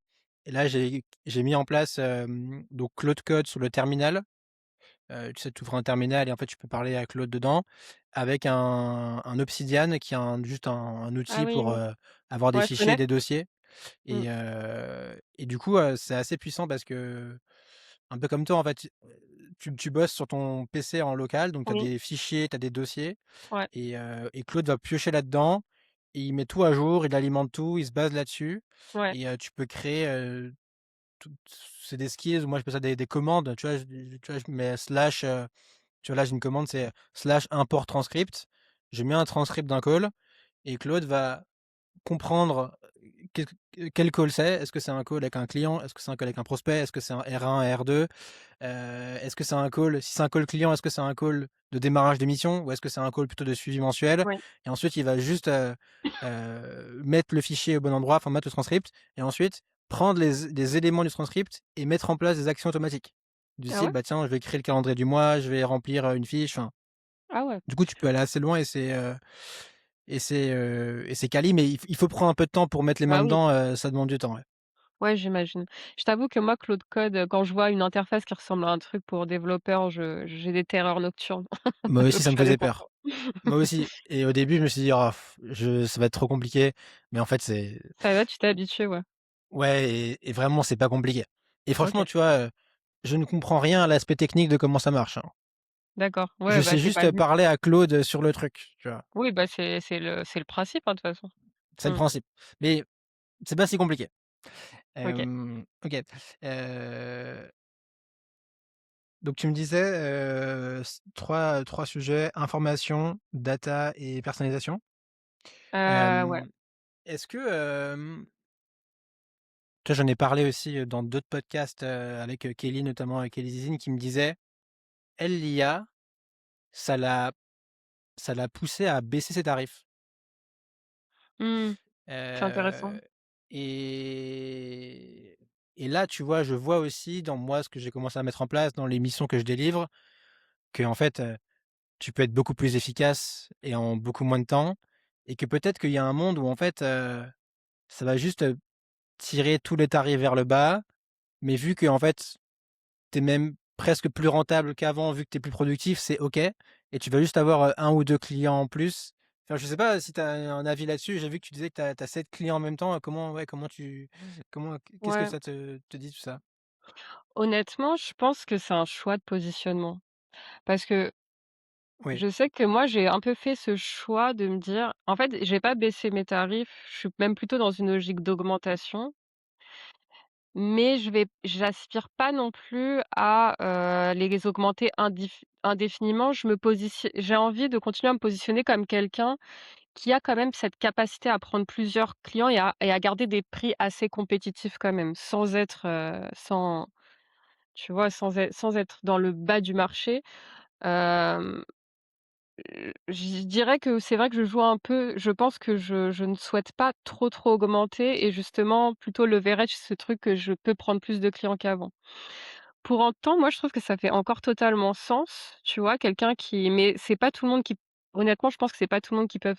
[SPEAKER 1] et là j'ai mis en place, donc Claude Code sur le terminal. Tu sais, tu ouvres un terminal et en fait, tu peux parler à Claude dedans avec un Obsidian qui est un
[SPEAKER 2] Ah
[SPEAKER 1] outil
[SPEAKER 2] oui,
[SPEAKER 1] pour,
[SPEAKER 2] oui.
[SPEAKER 1] avoir des
[SPEAKER 2] Ouais, je
[SPEAKER 1] fichiers,
[SPEAKER 2] connais.
[SPEAKER 1] des dossiers
[SPEAKER 2] Mmh.
[SPEAKER 1] et du coup, c'est assez puissant parce que, un peu comme toi, en fait, tu bosses sur ton PC en local, donc tu as
[SPEAKER 2] Oui,
[SPEAKER 1] des fichiers, tu as des dossiers
[SPEAKER 2] ouais,
[SPEAKER 1] et Claude va piocher là-dedans et il met tout à jour, il alimente tout, il se base là-dessus
[SPEAKER 2] ouais.
[SPEAKER 1] et tu peux créer, tout c'est des skills, moi, je fais ça des commandes, tu vois? Tu vois, je mets slash, tu vois, là, j'ai une commande, c'est slash import transcript. Je mets un transcript d'un call et Claude va comprendre, quel call c'est. Est-ce que c'est un call avec un client? Est-ce que c'est un call avec un prospect? Est-ce que c'est un R1, un R2? Est-ce que c'est un call si c'est un call client, est-ce que c'est un call de démarrage de mission ou est-ce que c'est un call plutôt de suivi mensuel?
[SPEAKER 2] Ouais.
[SPEAKER 1] Et ensuite, il va juste, mettre le fichier au bon endroit, enfin mettre le transcript et ensuite prendre les éléments du transcript et mettre en place des actions automatiques. Du
[SPEAKER 2] Ah
[SPEAKER 1] style,
[SPEAKER 2] ouais?
[SPEAKER 1] bah, tiens, je vais créer le calendrier du mois, je vais remplir, une fiche, enfin
[SPEAKER 2] Ah ouais.
[SPEAKER 1] du coup, tu peux aller assez loin et c'est quali, mais il faut prendre un peu de temps pour mettre les mains
[SPEAKER 2] Bah oui.
[SPEAKER 1] dedans, ça demande du temps, ouais.
[SPEAKER 2] Ouais, j'imagine. Je t'avoue que moi, Claude Code, quand je vois une interface qui ressemble à un truc pour développeurs, je j'ai des terreurs nocturnes.
[SPEAKER 1] Moi aussi,
[SPEAKER 2] Donc
[SPEAKER 1] ça
[SPEAKER 2] je
[SPEAKER 1] me
[SPEAKER 2] connais
[SPEAKER 1] faisait
[SPEAKER 2] pas
[SPEAKER 1] peur.
[SPEAKER 2] trop.
[SPEAKER 1] Moi aussi et au début, je me suis dit: «Oh je ça va être trop compliqué», mais en fait, c'est
[SPEAKER 2] Ça va, tu t'es habitué, ouais.
[SPEAKER 1] ouais et vraiment, c'est pas compliqué et franchement,
[SPEAKER 2] OK,
[SPEAKER 1] tu vois, je ne comprends rien à l'aspect technique de comment ça marche, hein.
[SPEAKER 2] d'accord.
[SPEAKER 1] Je
[SPEAKER 2] Ouais, bah,
[SPEAKER 1] sais
[SPEAKER 2] c'est pas
[SPEAKER 1] juste
[SPEAKER 2] le but.
[SPEAKER 1] parler à Claude sur le truc, tu vois?
[SPEAKER 2] Oui, bah, c'est le principe, hein, de toute façon.
[SPEAKER 1] C'est le
[SPEAKER 2] Mmh.
[SPEAKER 1] principe, mais c'est pas si compliqué.
[SPEAKER 2] OK.
[SPEAKER 1] OK, heu donc tu me disais, s 3 sujets: information, data et personnalisation.
[SPEAKER 2] Ouais.
[SPEAKER 1] Hem, est-ce que, tu vois, j'en ai parlé aussi, dans d'autres podcasts, avec, Kelly notamment, avec Kelly Zizine qui me disait, elle, l'IA, ça l'a ça l'a poussée à baisser ses tarifs.
[SPEAKER 2] Mmh. C'est intéressant.
[SPEAKER 1] Heu et et là, tu vois, je vois aussi dans moi ce que j'ai commencé à mettre en place dans les missions que je délivre, qu'en fait, tu peux être beaucoup plus efficace et en beaucoup moins de temps et que peut-être qu'il y a un monde où en fait, ça va juste, tirer tous les tarifs vers le bas, mais vu qu'en fait, tu es même presque plus rentable qu'avant, vu que tu es plus productif, c'est OK et tu vas juste avoir, 1 ou 2 clients en plus. Enfin, je sais pas si tu as un avis là-dessus? J'ai vu que tu disais que tu as 7 clients en même temps, comment ouais, qu'est-ce que
[SPEAKER 2] Ouais.
[SPEAKER 1] ça te dit tout ça?
[SPEAKER 2] Honnêtement, je pense que c'est un choix de positionnement. Parce que
[SPEAKER 1] Oui.
[SPEAKER 2] je sais que moi, j'ai un peu fait ce choix de me dire en fait, j'ai pas baissé mes tarifs, je suis même plutôt dans une logique d'augmentation, mais j'aspire pas non plus à, les augmenter indéfiniment. J'ai envie de continuer à me positionner comme quelqu'un qui a quand même cette capacité à prendre plusieurs clients et à garder des prix assez compétitifs quand même, sans être, sans tu vois, sans être dans le bas du marché. Hem je dirais que c'est vrai que je pense que je ne souhaite pas trop augmenter et justement plutôt leverage ce truc que je peux prendre plus de clients qu'avant. Pour autant, moi je trouve que ça fait encore totalement sens, tu vois? Quelqu'un qui mais c'est pas tout le monde qui honnêtement, je pense que c'est pas tout le monde qui peut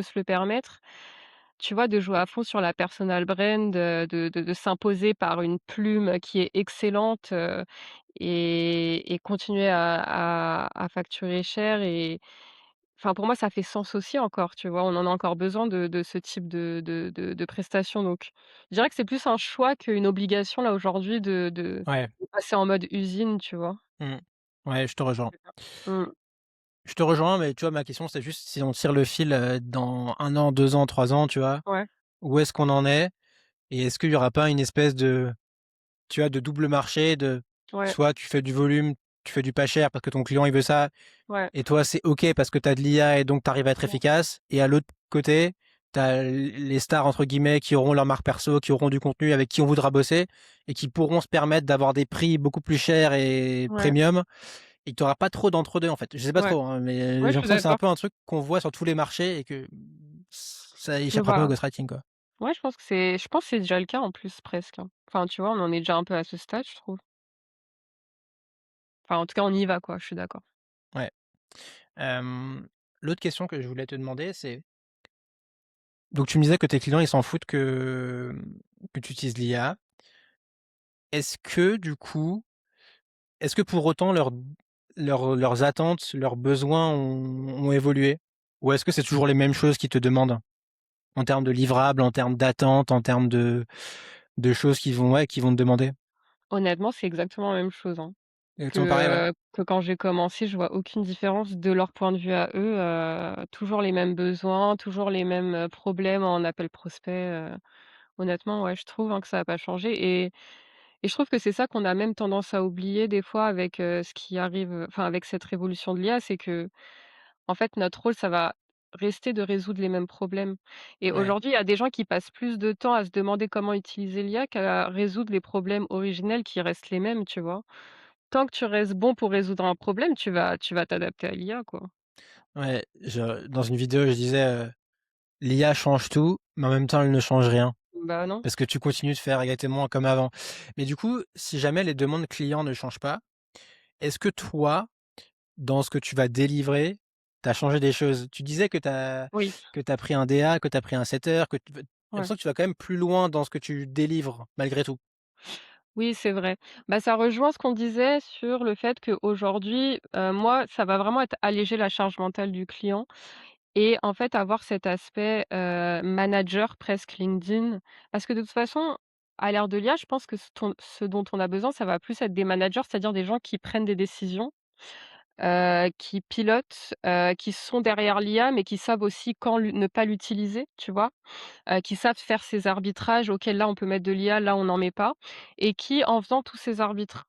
[SPEAKER 2] se le permettre. tu vois, de jouer à fond sur la personal brand, de s'imposer par une plume qui est excellente, et continuer à facturer cher et enfin, pour moi, ça fait sens aussi encore, tu vois? On en a encore besoin de ce type de prestations, donc je dirais que c'est plus un choix qu'une obligation, là, aujourd'hui,
[SPEAKER 1] Ouais.
[SPEAKER 2] de passer en mode usine, tu vois?
[SPEAKER 1] Mmh. Ouais, je te rejoins.
[SPEAKER 2] Mmh.
[SPEAKER 1] Je te rejoins, mais tu vois, ma question, c'est juste si on tire le fil, dans 1 an, 2 ans, 3 ans, tu vois?
[SPEAKER 2] Ouais,
[SPEAKER 1] Où est-ce qu'on en est? Et est-ce qu'il y aura pas une espèce de, tu vois, de double marché de
[SPEAKER 2] ouais,
[SPEAKER 1] soit tu fais du volume, tu fais du pas cher parce que ton client il veut ça
[SPEAKER 2] ouais,
[SPEAKER 1] et toi c'est OK parce que tu as de l'IA et donc tu arrives à être
[SPEAKER 2] ouais,
[SPEAKER 1] efficace et à l'autre côté, tu as les stars entre guillemets qui auront leur marque perso, qui auront du contenu avec qui on voudra bosser et qui pourront se permettre d'avoir des prix beaucoup plus chers et
[SPEAKER 2] ouais,
[SPEAKER 1] premium et tu auras pas trop d'entre-deux en fait. Je sais pas
[SPEAKER 2] ouais,
[SPEAKER 1] trop, hein, mais
[SPEAKER 2] ouais,
[SPEAKER 1] j'ai
[SPEAKER 2] je suis
[SPEAKER 1] l'impression que c'est un
[SPEAKER 2] d'accord.
[SPEAKER 1] peu un truc qu'on voit sur tous les marchés et que ça
[SPEAKER 2] Je
[SPEAKER 1] échappera pas au
[SPEAKER 2] vois.
[SPEAKER 1] ghostwriting, quoi.
[SPEAKER 2] Ouais, je pense que c'est déjà le cas en plus presque, hein. Enfin, tu vois, on en est déjà un peu à ce stade, je trouve. Enfin, en tout cas, on y va, quoi, je suis d'accord.
[SPEAKER 1] Ouais. L'autre question que je voulais te demander, c'est donc tu me disais que tes clients, ils s'en foutent que tu utilises l'IA. Est-ce que du coup, est-ce que pour autant leurs attentes, leurs besoins ont évolué? Ou est-ce que c'est toujours les mêmes choses qu'ils te demandent? En termes de livrables, en termes d'attentes, en termes de choses qu'ils vont ouais, qu'ils vont te demander?
[SPEAKER 2] Honnêtement, c'est exactement la même chose, hein.
[SPEAKER 1] Exactement pareil, ouais?
[SPEAKER 2] Que quand j'ai commencé, je vois aucune différence de leur point de vue à eux, toujours les mêmes besoins, toujours les mêmes, problèmes en appel prospect, honnêtement, ouais, je trouve, hein, que ça a pas changé et je trouve que c'est ça qu'on a même tendance à oublier des fois avec, ce qui arrive, enfin avec cette révolution de l'IA, c'est que en fait, notre rôle, ça va rester de résoudre les mêmes problèmes et
[SPEAKER 1] Ouais,
[SPEAKER 2] aujourd'hui, il y a des gens qui passent plus de temps à se demander comment utiliser l'IA qu'à résoudre les problèmes originels qui restent les mêmes, tu vois? Tant que tu restes bon pour résoudre un problème, tu vas t'adapter à l'IA, quoi.
[SPEAKER 1] ouais, je dans une vidéo, je disais, «L'IA change tout, mais en même temps, elle ne change rien».
[SPEAKER 2] Bah, non.
[SPEAKER 1] Parce que tu continues de faire exactement comme avant. Mais du coup, si jamais les demandes clients ne changent pas, est-ce que toi, dans ce que tu vas délivrer, tu as changé des choses? Tu disais
[SPEAKER 2] Oui,
[SPEAKER 1] que tu as pris un DA, que tu as pris un setter, que tu j'ai
[SPEAKER 2] ouais.
[SPEAKER 1] l'impression que tu vas quand même plus loin dans ce que tu délivres malgré tout.
[SPEAKER 2] Oui, c'est vrai. Bah, ça rejoint ce qu'on disait sur le fait qu'aujourd'hui, moi, ça va vraiment être alléger la charge mentale du client et en fait, avoir cet aspect, manager presque LinkedIn. Parce que de toute façon, à l'ère de l'IA, je pense que ce dont on a besoin, ça va plus être des managers, c'est-à-dire des gens qui prennent des décisions, qui pilotent, qui sont derrière l'IA, mais qui savent aussi quand ne pas l'utiliser, tu vois? Qui savent faire ces arbitrages auxquels là on peut mettre de l'IA, là on n'en met pas et qui en faisant tous ces arbitrages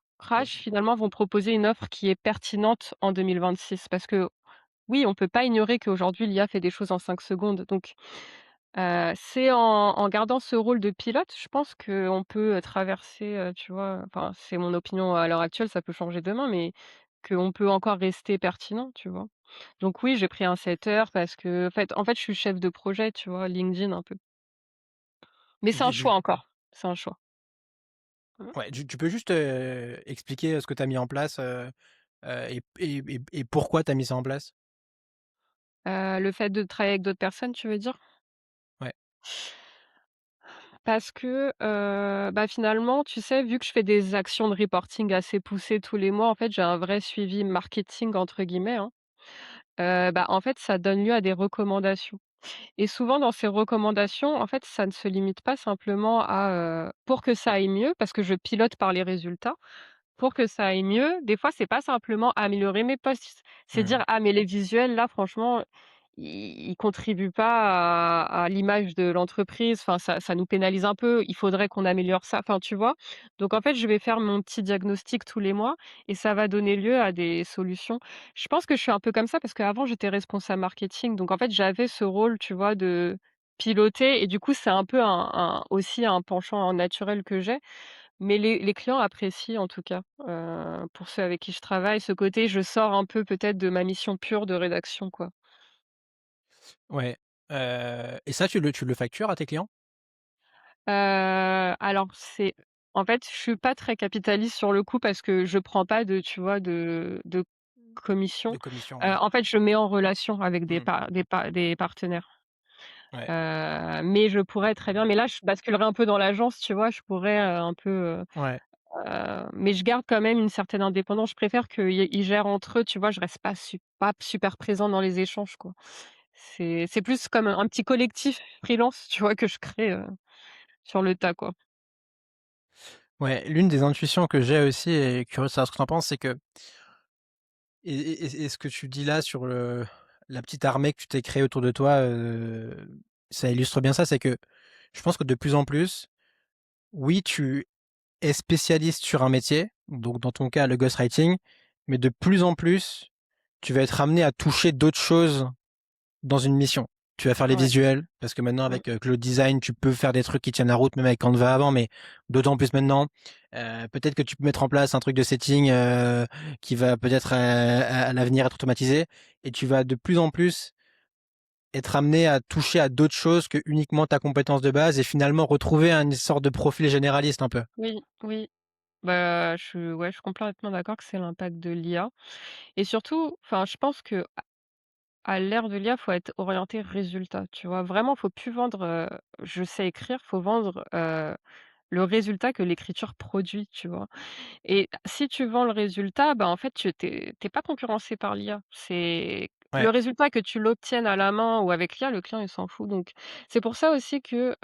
[SPEAKER 2] finalement vont proposer une offre qui est pertinente en 2026. Parce que oui, on peut pas ignorer qu'aujourd'hui l'IA fait des choses en 5 secondes donc c'est en gardant ce rôle de pilote, je pense qu'on peut, traverser, tu vois? Enfin, c'est mon opinion à l'heure actuelle, ça peut changer demain, mais qu'on peut encore rester pertinent, tu vois? Donc oui, j'ai pris un setter parce que en fait, je suis chef de projet, tu vois? LinkedIn un peu. Mais c'est un
[SPEAKER 1] Du
[SPEAKER 2] choix encore, c'est un choix. Mmh.
[SPEAKER 1] ouais, tu peux juste, expliquer, ce que tu as mis en place, et pourquoi tu as mis ça en place?
[SPEAKER 2] Le fait de travailler avec d'autres personnes, tu veux dire?
[SPEAKER 1] Ouais.
[SPEAKER 2] Parce que, bah, finalement, tu sais, vu que je fais des actions de reporting assez poussées tous les mois, en fait, j'ai un vrai «suivi marketing» entre guillemets, hein. Bah, en fait, ça donne lieu à des recommandations et souvent dans ces recommandations, en fait, ça ne se limite pas simplement à, pour que ça aille mieux, parce que je pilote par les résultats. Pour que ça aille mieux, des fois, c'est pas simplement améliorer mes posts, c'est
[SPEAKER 1] Mmh.
[SPEAKER 2] dire: «Ah mais les visuels là franchement, ils contribuent pas à l'image de l'entreprise, enfin ça nous pénalise un peu, il faudrait qu'on améliore ça». Enfin, tu vois? Donc en fait, je vais faire mon petit diagnostic tous les mois et ça va donner lieu à des solutions. Je pense que je suis un peu comme ça parce qu'avant j'étais responsable marketing, donc en fait, j'avais ce rôle, tu vois, de piloter et du coup, c'est un peu un aussi un penchant naturel que j'ai. Mais les clients apprécient en tout cas, pour ceux avec qui je travaille, ce côté je sors un peu peut-être de ma mission pure de rédaction, quoi.
[SPEAKER 1] Ouais, et ça tu le factures à tes clients?
[SPEAKER 2] Alors c'est en fait, je suis pas très capitaliste sur le coup parce que je prends pas de, tu vois, de commission.
[SPEAKER 1] De commission, ouais.
[SPEAKER 2] En fait, je mets en relation avec
[SPEAKER 1] Mmh.
[SPEAKER 2] des partenaires.
[SPEAKER 1] Ouais,
[SPEAKER 2] Mais je pourrais très bien mais là, je basculerais un peu dans l'agence, tu vois? Je pourrais, un peu,
[SPEAKER 1] ouais.
[SPEAKER 2] mais je garde quand même une certaine indépendance. Je préfère qu'ils gèrent entre eux, tu vois? Je reste pas super présente dans les échanges, quoi. C'est plus comme un petit collectif freelance, tu vois? Que je crée, sur le tas, quoi.
[SPEAKER 1] Ouais, l'une des intuitions que j'ai aussi et curieux de savoir ce que tu en penses, c'est que et ce que tu dis là sur la petite armée que tu t'es créée autour de toi, ça illustre bien ça. C'est que je pense que de plus en plus, oui, tu es spécialiste sur un métier, donc dans ton cas, le ghostwriting, mais de plus en plus, tu vas être amené à toucher d'autres choses dans une mission. Tu vas faire les
[SPEAKER 2] Ouais.
[SPEAKER 1] visuels, parce que maintenant
[SPEAKER 2] Mmh.
[SPEAKER 1] avec, Claude Design, tu peux faire des trucs qui tiennent la route, même avec Canva avant, mais d'autant plus maintenant. Peut-être que tu peux mettre en place un truc de setting, qui va peut-être, à l'avenir être automatisé et tu vas de plus en plus être amené à toucher à d'autres choses que uniquement ta compétence de base et finalement retrouver une sorte de profil généraliste un peu.
[SPEAKER 2] Oui, oui. Bah, je suis complètement d'accord que c'est l'impact de l'IA et surtout, enfin, je pense qu'à l'ère de l'IA, faut être orienté résultat, tu vois? Vraiment, faut plus vendre, je sais écrire, faut vendre, le résultat que l'écriture produit, tu vois? Et si tu vends le résultat, bah, en fait, tu es pas concurrencé par l'IA. C'est le
[SPEAKER 1] Ouais.
[SPEAKER 2] résultat que tu l'obtiennes à la main ou avec l'IA, le client, il s'en fout. Donc c'est pour ça aussi que,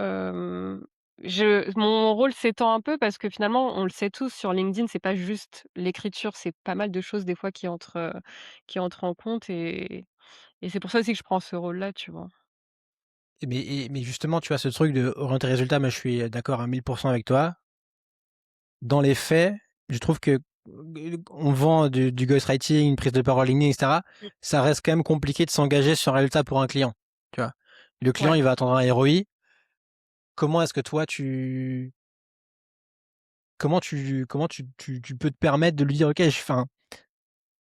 [SPEAKER 2] je mon rôle s'étend un peu parce que finalement, on le sait tous sur LinkedIn, c'est pas juste l'écriture, c'est pas mal de choses des fois qui entrent en compte et c'est pour ça aussi que je prends ce rôle-là, tu vois?
[SPEAKER 1] Mais justement, tu vois, ce truc de orienter résultat, moi je suis d'accord à 1000% avec toi. Dans les faits, je trouve que on vend du ghostwriting, une prise de parole LinkedIn, etc.
[SPEAKER 2] Mmh.
[SPEAKER 1] Ça reste quand même compliqué de s'engager sur un résultat pour un client. Tu vois, le client,
[SPEAKER 2] Ouais.
[SPEAKER 1] il va attendre un ROI. Comment est-ce que toi, tu peux te permettre de lui dire, ok, enfin,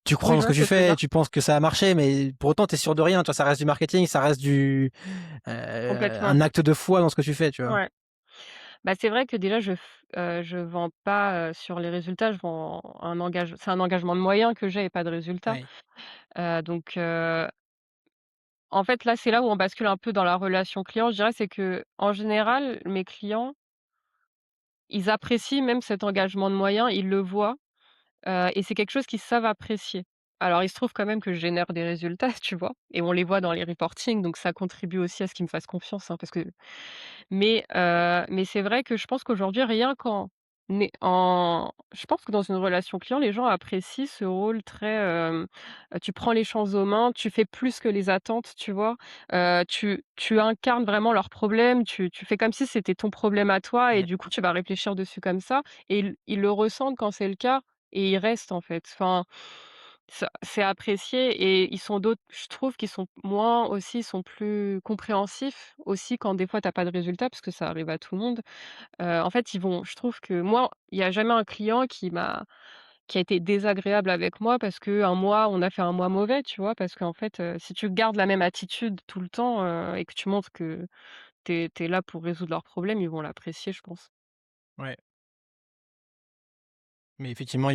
[SPEAKER 1] tu crois
[SPEAKER 2] Oui,
[SPEAKER 1] dans
[SPEAKER 2] je
[SPEAKER 1] ce
[SPEAKER 2] vois
[SPEAKER 1] que
[SPEAKER 2] ce
[SPEAKER 1] tu
[SPEAKER 2] que tu veux
[SPEAKER 1] fais,
[SPEAKER 2] dire.
[SPEAKER 1] tu penses que ça a marché, mais pour autant, tu es sûr de rien. Tu vois, ça reste du marketing, ça reste
[SPEAKER 2] Complètement.
[SPEAKER 1] un acte de foi dans ce que tu fais, tu vois.
[SPEAKER 2] Ouais. Bah, c'est vrai que déjà je vends pas, sur les résultats, je vends c'est un engagement de moyens que j'ai et pas de résultats.
[SPEAKER 1] Ouais,
[SPEAKER 2] Donc en fait, là, c'est là où on bascule un peu dans la relation client, je dirais, c'est que en général, mes clients, ils apprécient même cet engagement de moyens, ils le voient, et c'est quelque chose qu'ils savent apprécier. Alors il se trouve quand même que je génère des résultats, tu vois? Et on les voit dans les reportings, donc ça contribue aussi à ce qu'ils me fassent confiance, hein, parce que mais c'est vrai que je pense qu'aujourd'hui, rien qu'en je pense que dans une relation client, les gens apprécient ce rôle très, tu prends les choses aux mains, tu fais plus que les attentes, tu vois? Tu incarnes vraiment leurs problèmes, tu fais comme si c'était ton problème à toi et
[SPEAKER 1] ouais.
[SPEAKER 2] du coup, tu vas réfléchir dessus comme ça et ils le ressentent quand c'est le cas et ils restent, en fait. Enfin, ça c'est apprécié et ils sont d'autres je trouve qu'ils sont moins aussi ils sont plus compréhensifs aussi quand des fois tu as pas de résultat parce que ça arrive à tout le monde. En fait, ils vont je trouve que moi, il y a jamais un client qui a été désagréable avec moi parce qu'un mois on a fait un mois mauvais, tu vois? Parce qu'en fait, si tu gardes la même attitude tout le temps, et que tu montres que tu es là pour résoudre leurs problèmes, ils vont l'apprécier, je pense.
[SPEAKER 1] Ouais. Mais effectivement,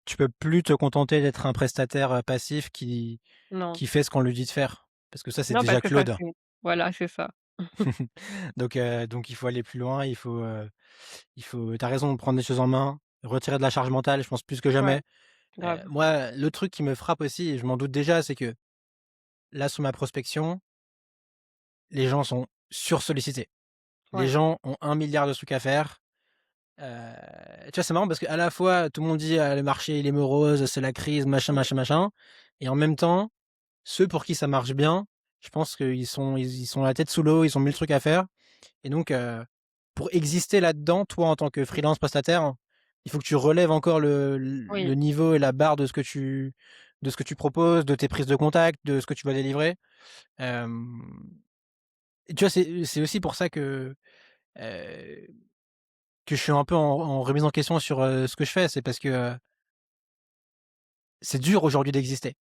[SPEAKER 1] tu peux plus te contenter d'être un prestataire, passif
[SPEAKER 2] Non.
[SPEAKER 1] qui fait ce qu'on lui dit de faire. Parce que ça, c'est
[SPEAKER 2] Non, parce
[SPEAKER 1] déjà
[SPEAKER 2] que ça
[SPEAKER 1] Claude.
[SPEAKER 2] c'est voilà, c'est ça.
[SPEAKER 1] Donc il faut aller plus loin, tu raison de prendre les choses en main, retirer de la charge mentale, je pense plus que
[SPEAKER 2] Ouais,
[SPEAKER 1] jamais.
[SPEAKER 2] grave.
[SPEAKER 1] Moi, le truc qui me frappe aussi et je m'en doute déjà, c'est que là, sous ma prospection, les gens sont sursollicités. Les
[SPEAKER 2] Ouais.
[SPEAKER 1] gens ont 1 milliard de trucs à faire. Heu, Tu vois, c'est marrant parce qu'à la fois, tout le monde dit: «Ah, le marché, il est morose, c'est la crise, machin,
[SPEAKER 2] Mmh.
[SPEAKER 1] machin, machin» et en même temps, ceux pour qui ça marche bien, je pense qu'ils sont la tête sous l'eau, ils ont 1000 trucs à faire et donc pour exister là-dedans, toi, en tant que
[SPEAKER 2] Mmh.
[SPEAKER 1] freelance prestataire, il faut que tu relèves encore le
[SPEAKER 2] Oui.
[SPEAKER 1] niveau et la barre de ce que tu proposes, de tes prises de contact, de ce que tu vas délivrer. Hem Et tu vois, c'est aussi pour ça heu, que je suis un peu en remise en question sur, ce que je fais. C'est parce que, c'est dur aujourd'hui d'exister,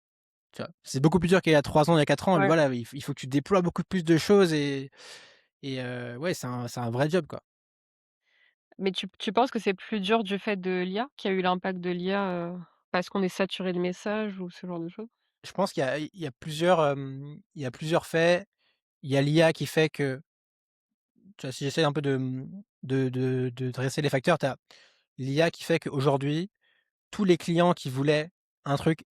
[SPEAKER 1] tu vois? C'est beaucoup plus dur qu'il y a 3 ans, il y a 4 ans,
[SPEAKER 2] Ouais.
[SPEAKER 1] voilà, il faut que tu déploies beaucoup plus de choses ouais, c'est un vrai job, quoi.
[SPEAKER 2] Mais tu penses que c'est plus dur du fait de l'IA? Qu'il y a eu l'impact de l'IA, parce qu'on est saturé de messages ou ce genre de choses?
[SPEAKER 1] Je pense qu'il y a plusieurs faits. il y a l'IA qui fait que, tu vois, si j'essaie un peu de, de dresser les facteurs, tu as l'IA qui fait qu'aujourd'hui, tous les clients qui voulaient un truc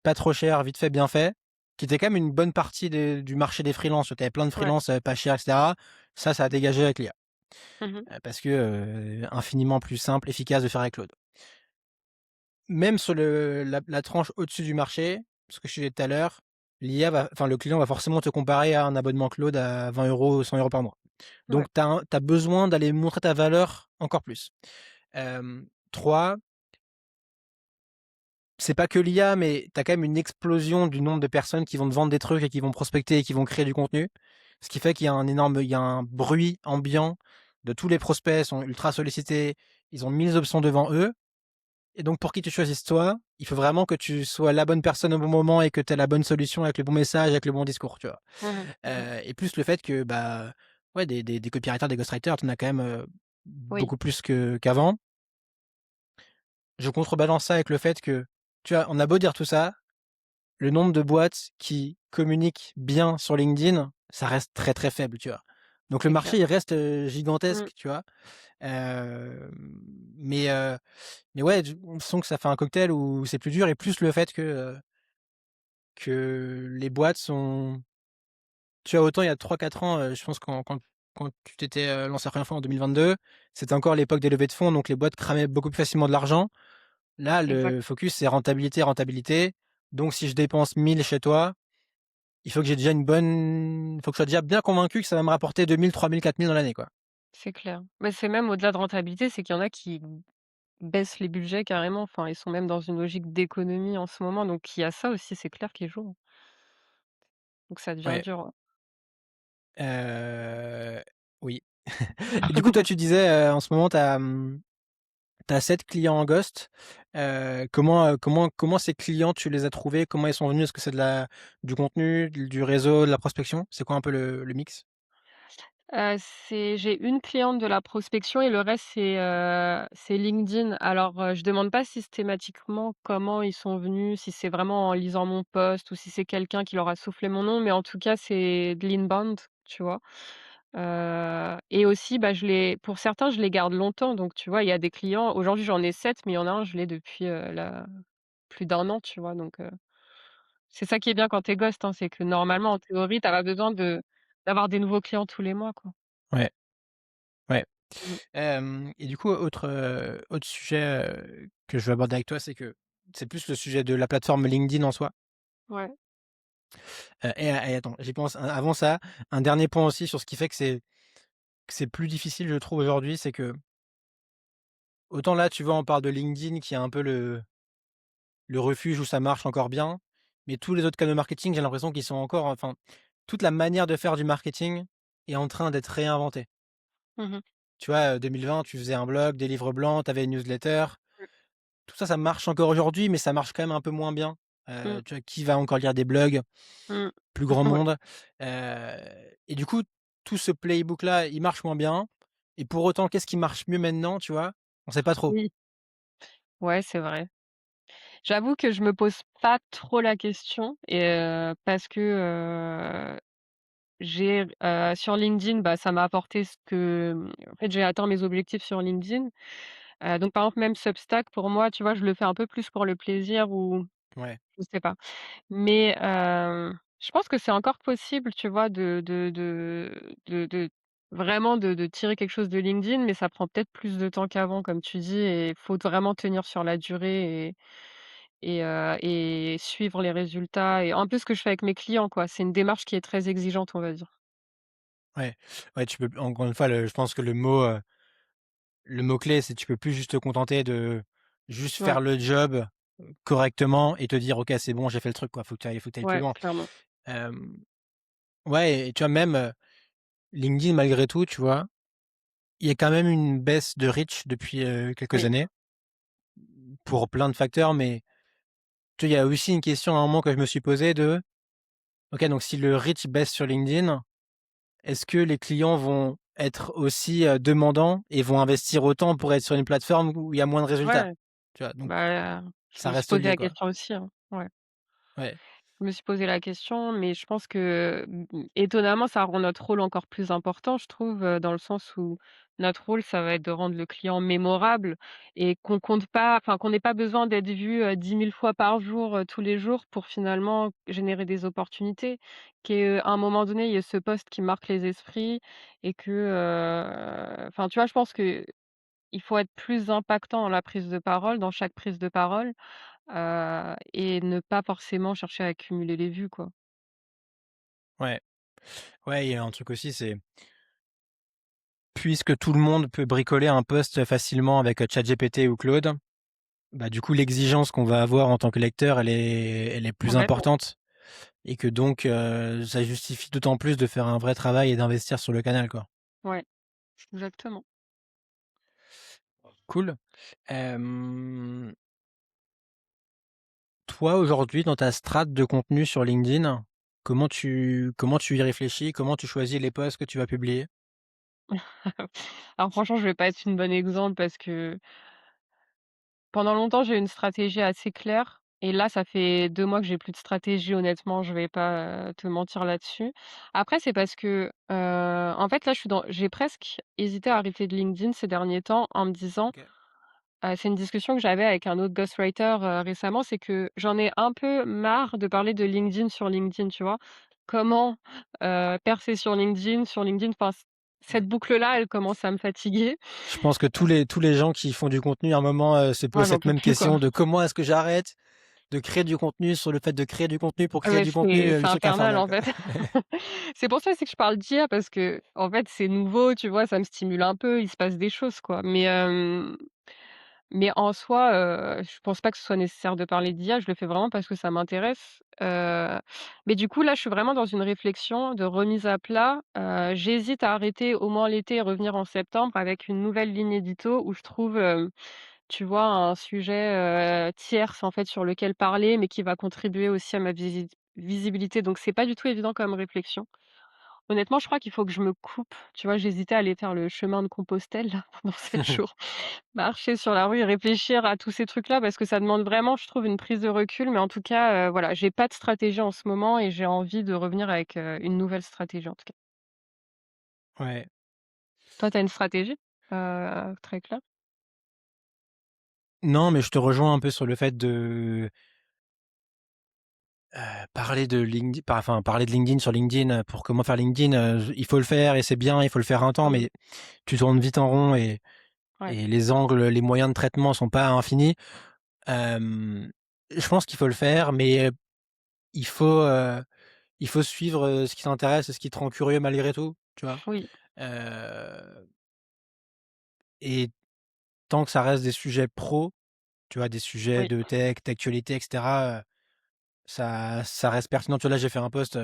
[SPEAKER 1] pas trop cher, vite fait, bien fait, qui était quand même une bonne partie du marché des freelances. Tu avais plein de
[SPEAKER 2] Ouais.
[SPEAKER 1] freelances pas chers, etc. Ça a dégagé avec l'IA.
[SPEAKER 2] Mmh.
[SPEAKER 1] Parce que infiniment plus simple, efficace de faire avec Claude. Même sur la tranche au-dessus du marché, ce que je disais tout à l'heure, le client va forcément te comparer à un abonnement Claude à 20 €, 100 € par mois. Donc
[SPEAKER 2] Ouais.
[SPEAKER 1] tu as besoin d'aller montrer ta valeur encore plus. 3, c'est pas que l'IA, mais tu as quand même une explosion du nombre de personnes qui vont te vendre des trucs et qui vont prospecter et qui vont créer du contenu. Ce qui fait qu'il y a il y a un bruit ambiant de tous les prospects sont ultra sollicités, ils ont 1000 options devant eux. Et donc, pour qui tu choisisses toi, il faut vraiment que tu sois la bonne personne au bon moment et que tu aies la bonne solution avec le bon message, avec le bon discours, tu vois?
[SPEAKER 2] Mmh. Mmh.
[SPEAKER 1] Et plus le fait que, bah, ouais, des copywriters, des ghostwriters, tu en as quand même,
[SPEAKER 2] Oui,
[SPEAKER 1] beaucoup plus qu'avant. Je contrebalance ça avec le fait que, tu vois, on a beau dire tout ça, le nombre de boîtes qui communiquent bien sur LinkedIn, ça reste très, très faible, tu vois? Donc le
[SPEAKER 2] c'est clair.
[SPEAKER 1] marché, il reste,
[SPEAKER 2] Mmh.
[SPEAKER 1] gigantesque, tu vois? Hem, mais heu, mais ouais, on sent que ça fait un cocktail où c'est plus dur et plus le fait que les boîtes sont, tu vois, autant il y a 3 4 ans, je pense quand tu t'étais, lancé la première fois en 2022, c'était encore l'époque des levées de fonds, donc les boîtes cramaient beaucoup plus facilement de l'argent. Là,
[SPEAKER 2] Exact.
[SPEAKER 1] le focus, c'est rentabilité, rentabilité. Donc si je dépense 1000 chez toi, il faut que je sois déjà bien convaincu que ça va me rapporter 2000, 3000, 4000 dans l'année, quoi.
[SPEAKER 2] C'est clair. Mais c'est même au-delà de rentabilité, c'est qu'il y en a qui baissent les budgets carrément. Enfin, ils sont même dans une logique d'économie en ce moment, donc il y a ça aussi, c'est clair, qui joue. Donc ça devient
[SPEAKER 1] Ouais,
[SPEAKER 2] dur.
[SPEAKER 1] oui. Et du coup, toi, tu disais, en ce moment, tu as 7 clients en ghost. Comment ces clients, tu les as trouvés? Comment ils sont venus? Est-ce que c'est du contenu, du réseau, de la prospection? C'est quoi un peu le mix?
[SPEAKER 2] J'ai une cliente de la prospection et le reste c'est LinkedIn. Alors, je demande pas systématiquement comment ils sont venus, si c'est vraiment en lisant mon post ou si c'est quelqu'un qui leur a soufflé mon nom, mais en tout cas, c'est de l'inbound, tu vois? Et aussi, bah, pour certains, je les garde longtemps, donc tu vois, il y a des clients aujourd'hui, j'en ai 7, mais il y en a un, je l'ai depuis, plus d'un an, tu vois? Donc, c'est ça qui est bien quand tu es ghost, hein, c'est que normalement, en théorie, tu as pas besoin d'avoir des nouveaux clients tous les mois, quoi.
[SPEAKER 1] Ouais, ouais.
[SPEAKER 2] Mmh.
[SPEAKER 1] Et du coup, autre sujet, que je veux aborder avec toi, c'est plus le sujet de la plateforme LinkedIn en soi.
[SPEAKER 2] Ouais.
[SPEAKER 1] Et attends, j'y pense, avant ça, un dernier point aussi sur ce qui fait que c'est plus difficile, je trouve, aujourd'hui, c'est que autant là, tu vois, on parle de LinkedIn qui est un peu le refuge où ça marche encore bien, mais tous les autres canaux marketing, j'ai l'impression qu'ils sont encore, enfin, toute la manière de faire du marketing est en train d'être réinventée.
[SPEAKER 2] Mmh mh.
[SPEAKER 1] Tu vois, 2020, tu faisais un blog, des livres blancs, tu avais une newsletter.
[SPEAKER 2] Mmh.
[SPEAKER 1] Tout ça, ça marche encore aujourd'hui, mais ça marche quand même un peu moins bien.
[SPEAKER 2] Mmh.
[SPEAKER 1] Tu vois, qui va encore lire des blogs?
[SPEAKER 2] Mmh.
[SPEAKER 1] Plus grand
[SPEAKER 2] Ouais.
[SPEAKER 1] monde. Heu et du coup, tout ce playbook-là, il marche moins bien et pour autant, qu'est-ce qui marche mieux maintenant, tu vois? On sait pas trop.
[SPEAKER 2] Oui. Ouais, c'est vrai. J'avoue que je me pose pas trop la question parce que, sur LinkedIn, bah, ça m'a apporté en fait, j'ai atteint mes objectifs sur LinkedIn. Donc par exemple, même Substack pour moi, tu vois, je le fais un peu plus pour le plaisir ou
[SPEAKER 1] Ouais,
[SPEAKER 2] je sais pas. Mais je pense que c'est encore possible, tu vois, de vraiment de tirer quelque chose de LinkedIn, mais ça prend peut-être plus de temps qu'avant, comme tu dis et il faut vraiment tenir sur la durée et suivre les résultats et un peu ce que je fais avec mes clients, quoi. C'est une démarche qui est très exigeante, on va dire.
[SPEAKER 1] ouais, ouais, tu peux encore une fois, je pense que le mot-clé, c'est tu peux plus juste te contenter de juste
[SPEAKER 2] Ouais,
[SPEAKER 1] faire le job, correctement et te dire: «OK, c'est bon, j'ai fait le truc, quoi». Faut que tu ailles plus
[SPEAKER 2] ouais,
[SPEAKER 1] loin.
[SPEAKER 2] clairement.
[SPEAKER 1] Hem, ouais et tu vois même, LinkedIn malgré tout, tu vois, il y a quand même une baisse de reach depuis, quelques
[SPEAKER 2] Oui.
[SPEAKER 1] années pour plein de facteurs, mais tu vois, il y a aussi une question à un moment que je me suis posée de: «OK, donc si le reach baisse sur LinkedIn, est-ce que les clients vont être aussi, demandants et vont investir autant pour être sur une plateforme où il y a moins de résultats?»
[SPEAKER 2] Ouais,
[SPEAKER 1] Tu vois? Donc
[SPEAKER 2] bah, je
[SPEAKER 1] ça
[SPEAKER 2] me suis
[SPEAKER 1] reste
[SPEAKER 2] posé
[SPEAKER 1] lié,
[SPEAKER 2] la
[SPEAKER 1] quoi.
[SPEAKER 2] question aussi, hein. Ouais.
[SPEAKER 1] Ouais.
[SPEAKER 2] Je me suis posé la question, mais je pense que, étonnamment, ça rend notre rôle encore plus important, je trouve, dans le sens où notre rôle, ça va être de rendre le client mémorable et qu'on compte pas enfin, qu'on n'ait pas besoin d'être vu, 10 000 fois par jour, tous les jours pour finalement générer des opportunités. Qu'à un moment donné, il y ait ce poste qui marque les esprits et que, enfin, tu vois, je pense qu'il faut être plus impactant dans la prise de parole, dans chaque prise de parole. Et ne pas forcément chercher à accumuler les vues, quoi.
[SPEAKER 1] Ouais, ouais, il y a un truc aussi, c'est puisque tout le monde peut bricoler un post facilement avec, ChatGPT ou Claude, bah, du coup, l'exigence qu'on va avoir en tant que lecteur, elle est plus
[SPEAKER 2] Complètement.
[SPEAKER 1] importante et que donc ça justifie d'autant plus de faire un vrai travail et d'investir sur le canal, quoi.
[SPEAKER 2] Ouais, exactement.
[SPEAKER 1] Cool. Toi, aujourd'hui, dans ta strate de contenu sur LinkedIn, comment tu y réfléchis? Comment tu choisis les posts que tu vas publier?
[SPEAKER 2] Alors franchement, je vais pas être une bonne exemple parce que pendant longtemps, j'ai eu une stratégie assez claire et là, ça fait 2 mois que j'ai plus de stratégie honnêtement, je vais pas, te mentir là-dessus. Après, c'est parce que, en fait, là, j'ai presque hésité à arrêter de LinkedIn ces derniers temps en me disant.
[SPEAKER 1] OK.
[SPEAKER 2] C'est une discussion que j'avais avec un autre ghostwriter, récemment, c'est que j'en ai un peu marre de parler de LinkedIn sur LinkedIn, tu vois? Comment, percer sur LinkedIn, enfin, cette
[SPEAKER 1] Ouais.
[SPEAKER 2] boucle-là, elle commence à me fatiguer.
[SPEAKER 1] Je pense que tous les gens qui font du contenu, à un moment, se
[SPEAKER 2] Moi,
[SPEAKER 1] posent
[SPEAKER 2] j'en
[SPEAKER 1] cette
[SPEAKER 2] peux
[SPEAKER 1] même
[SPEAKER 2] plus, quoi.
[SPEAKER 1] question de: «Comment est-ce que j'arrête de créer du contenu sur le fait de créer du contenu pour
[SPEAKER 2] Ah
[SPEAKER 1] créer
[SPEAKER 2] mais
[SPEAKER 1] du contenu?»
[SPEAKER 2] c'est
[SPEAKER 1] Le truc
[SPEAKER 2] infernal,
[SPEAKER 1] infernal,
[SPEAKER 2] en
[SPEAKER 1] quoi.
[SPEAKER 2] fait. C'est pour ça aussi que je parle d'IA parce que en fait, c'est nouveau, tu vois? Ça me stimule un peu, il se passe des choses, quoi. Mais en soi, je pense pas que ce soit nécessaire de parler d'IA, je le fais vraiment parce que ça m'intéresse, mais du coup, là, je suis vraiment dans une réflexion de remise à plat. J'hésite à arrêter au moins l'été et revenir en septembre avec une nouvelle ligne édito où je trouve, tu vois, un sujet, tierce, en fait, sur lequel parler, mais qui va contribuer aussi à ma visibilité, donc c'est pas du tout évident comme réflexion. Honnêtement, je crois qu'il faut que je me coupe, tu vois? J'hésitais à aller faire le chemin de Compostelle, là, pendant 7 jours. Marcher sur la rue et réfléchir à tous ces trucs-là parce que ça demande vraiment, je trouve, une prise de recul. Mais en tout cas, voilà, j'ai pas de stratégie en ce moment et j'ai envie de revenir avec, une nouvelle stratégie, en tout cas.
[SPEAKER 1] Ouais.
[SPEAKER 2] Toi, tu as une stratégie, très claire?
[SPEAKER 1] Non, mais je te rejoins un peu sur le fait de, parler de LinkedIn enfin, parler de LinkedIn sur LinkedIn, pour comment faire LinkedIn, il faut le faire et c'est bien, il faut le faire un temps,
[SPEAKER 2] Mmh.
[SPEAKER 1] mais tu tournes vite en rond
[SPEAKER 2] Ouais,
[SPEAKER 1] et les angles, les moyens de traitement sont pas infinis. Hem, je pense qu'il faut le faire, mais il faut, heu, il faut suivre, ce qui t'intéresse et ce qui te rend curieux malgré tout, tu vois?
[SPEAKER 2] oui,
[SPEAKER 1] Heu et tant que ça reste des sujets pro, tu vois? Des sujets
[SPEAKER 2] oui,
[SPEAKER 1] de tech, d'actualité et cetera, ça reste pertinent. Tu vois, là, j'ai fait un post,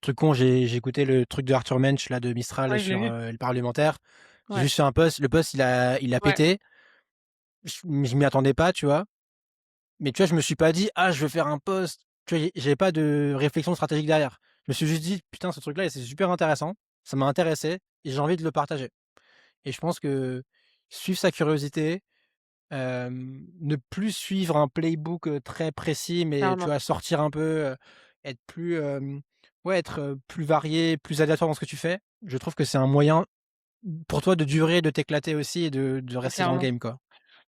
[SPEAKER 1] truc con, j'ai écouté le truc de Arthur Mensch, là, de Mistral
[SPEAKER 2] ouais, je l'ai
[SPEAKER 1] sur,
[SPEAKER 2] vu.
[SPEAKER 1] le parlementaire. J'ai
[SPEAKER 2] Ouais,
[SPEAKER 1] juste fait un post, le post, il a
[SPEAKER 2] ouais,
[SPEAKER 1] pété. Je m'y attendais pas, tu vois? Mais tu vois, je me suis pas dit: «Ah, je veux faire un post». Tu vois, j'avais pas de réflexion stratégique derrière. Je me suis juste dit: «Putain, ce truc-là, c'est super intéressant, ça m'a intéressé et j'ai envie de le partager» et je pense que suivre sa curiosité, ne plus suivre un playbook, très précis, mais tu
[SPEAKER 2] clairement,
[SPEAKER 1] vois, sortir un peu, être plus, ouais, être, plus varié, plus aléatoire dans ce que tu fais. Je trouve que c'est un moyen pour toi de durer, de t'éclater aussi et de rester dans le
[SPEAKER 2] clairement.
[SPEAKER 1] game, quoi.